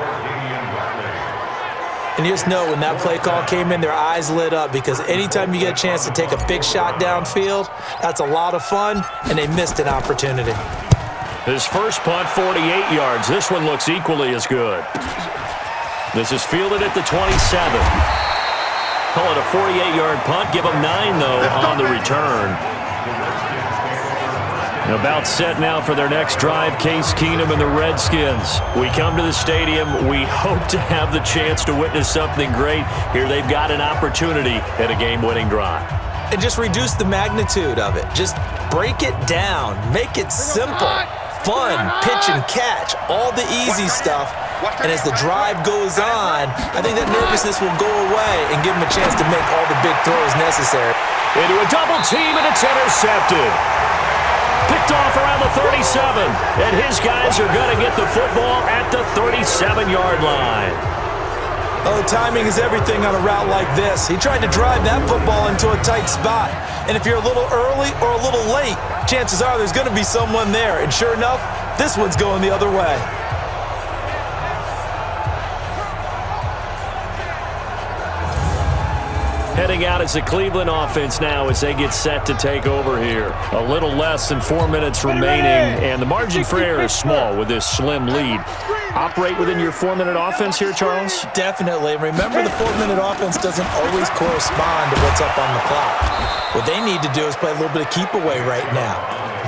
And you just know when that play call came in, their eyes lit up because anytime you get a chance to take a big shot downfield, that's a lot of fun, and they missed an opportunity. His first punt, 48 yards. This one looks equally as good. This is fielded at the 27. Call it a 48-yard punt. Give him 9, though, on the return. About set now for their next drive, Case Keenum and the Redskins. We come to the stadium. We hope to have the chance to witness something great. Here they've got an opportunity at a game-winning drive. And just reduce the magnitude of it. Just break it down. Make it simple. Fun, pitch and catch, all the easy stuff. And as the drive goes on, I think that nervousness will go away and give them a chance to make all the big throws necessary. Into a double team, and it's intercepted. Picked off around the 37, and his guys are going to get the football at the 37-yard line. Oh, timing is everything on a route like this. He tried to drive that football into a tight spot. And if you're a little early or a little late, chances are there's going to be someone there. And sure enough, this one's going the other way. Heading out as the Cleveland offense now as they get set to take over here. A little less than 4 minutes remaining, and the margin for error is small with this slim lead. Operate within your 4-minute offense here, Charles? Definitely. Remember, the 4-minute offense doesn't always correspond to what's up on the clock. What they need to do is play a little bit of keep away right now.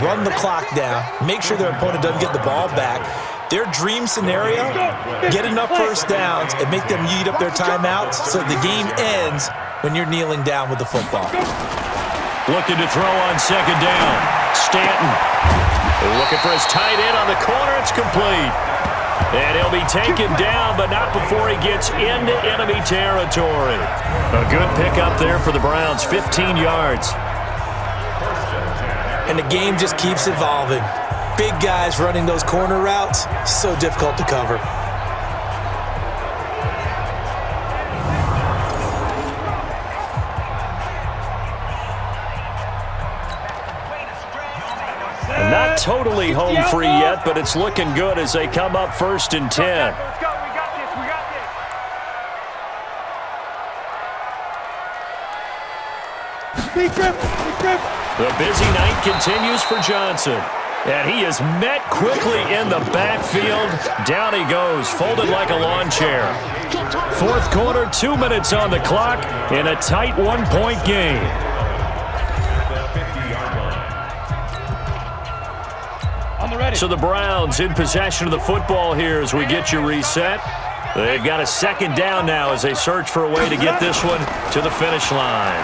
Run the clock down. Make sure their opponent doesn't get the ball back. Their dream scenario, get enough first downs and make them eat up their timeouts so the game ends when you're kneeling down with the football. Looking to throw on 2nd down. Stanton. Looking for his tight end on the corner. It's complete. And he'll be taken down, but not before he gets into enemy territory. A good pickup there for the Browns, 15 yards. And the game just keeps evolving. Big guys running those corner routes, so difficult to cover. Not totally home free yet, but it's looking good as they come up 1st and 10. Let's go. We got this. We got this. Big grip. Big grip. The busy night continues for Johnson. And he is met quickly in the backfield. Down he goes, folded like a lawn chair. Fourth quarter, 2 minutes on the clock in a tight one-point game. So the Browns in possession of the football here as we get you reset. They've got a second down now as they search for a way to get this one to the finish line.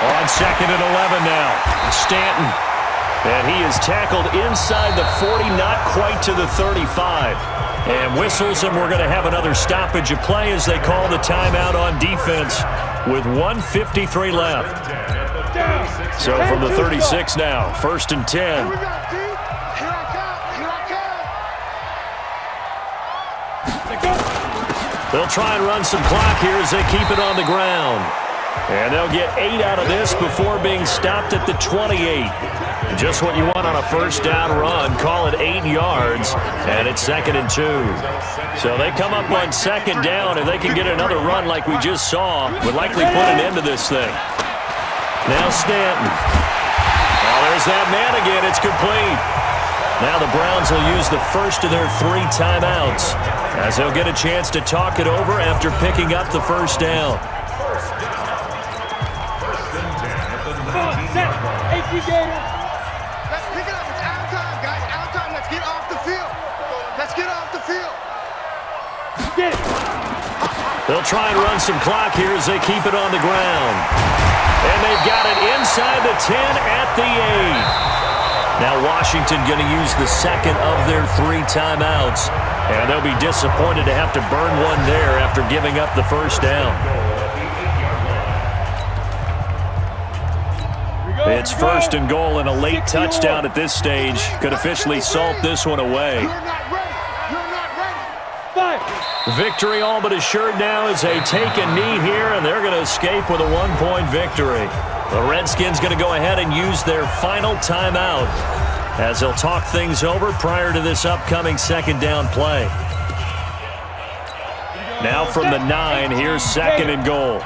On second and 11 now, Stanton. And he is tackled inside the 40, not quite to the 35. And whistles, and we're going to have another stoppage of play as they call the timeout on defense with 1:53 left. So from the 36 now, 1st and 10. They'll try and run some clock here as they keep it on the ground. And they'll get 8 out of this before being stopped at the 28. Just what you want on a first down run. Call it 8 yards, and it's 2nd and 2. So they come up on second down, and they can get another run like we just saw. Would likely put an end to this thing. Now Stanton. Oh, there's that man again. It's complete. Now the Browns will use the first of their 3 timeouts as they'll get a chance to talk it over after picking up the first down. Let's pick it up. It's out of time, guys. Out of time. Let's get off the field. Let's get off the field. Get it. They'll try and run some clock here as they keep it on the ground. And they've got it inside the 10 at the 8. Now Washington going to use the second of their 3 timeouts. And they'll be disappointed to have to burn one there after giving up the first down. It's 1st and goal, and a late touchdown at this stage could officially salt this one away. Victory all but assured now as they take a knee here, and they're going to escape with a 1-point victory. The Redskins going to go ahead and use their final timeout as they'll talk things over prior to this upcoming second down play. Now from the 9, here's 2nd and goal.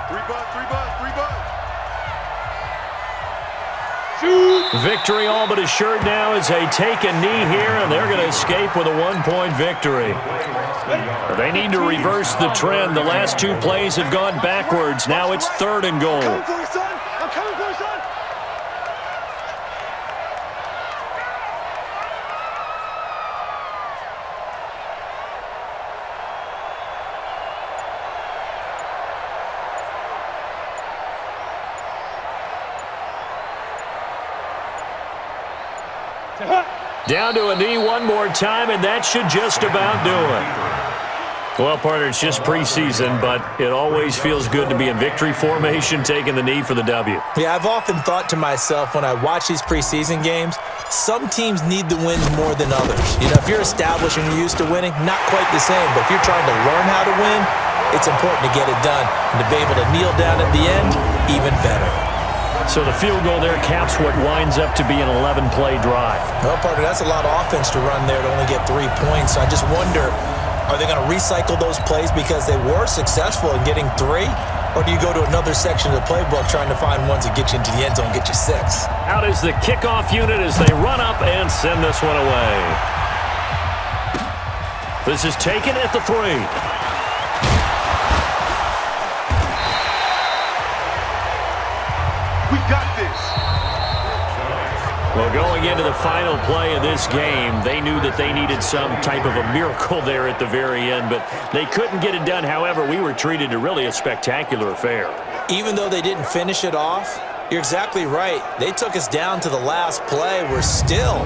Victory all but assured now as they take a knee here, and they're going to escape with a 1-point victory. They need to reverse the trend. The last 2 plays have gone backwards. Now it's 3rd and goal. I'm coming for you, son. Down to a knee one more time, and that should just about do it. Well, partner, it's just preseason, but it always feels good to be in victory formation, taking the knee for the W. Yeah, I've often thought to myself when I watch these preseason games, some teams need the wins more than others. You know, if you're established and you're used to winning, not quite the same. But if you're trying to learn how to win, it's important to get it done. And to be able to kneel down at the end, even better. So the field goal there caps what winds up to be an 11-play drive. Well, partner, that's a lot of offense to run there to only get 3 points. I just wonder, are they going to recycle those plays because they were successful in getting 3? Or do you go to another section of the playbook trying to find ones that get you into the end zone and get you 6? Out is the kickoff unit as they run up and send this one away. This is taken at the 3. We got this. Well, going into the final play of this game, they knew that they needed some type of a miracle there at the very end, but they couldn't get it done. However, we were treated to really a spectacular affair. Even though they didn't finish it off, you're exactly right. They took us down to the last play. We're still,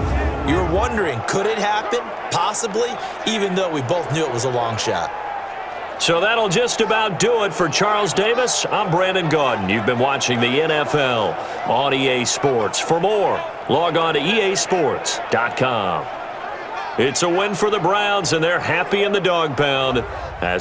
you're wondering, could it happen? Possibly, even though we both knew it was a long shot. So that'll just about do it for Charles Davis. I'm Brandon Gaudin. You've been watching the NFL on EA Sports. For more, log on to easports.com. It's a win for the Browns, and they're happy in the dog pound as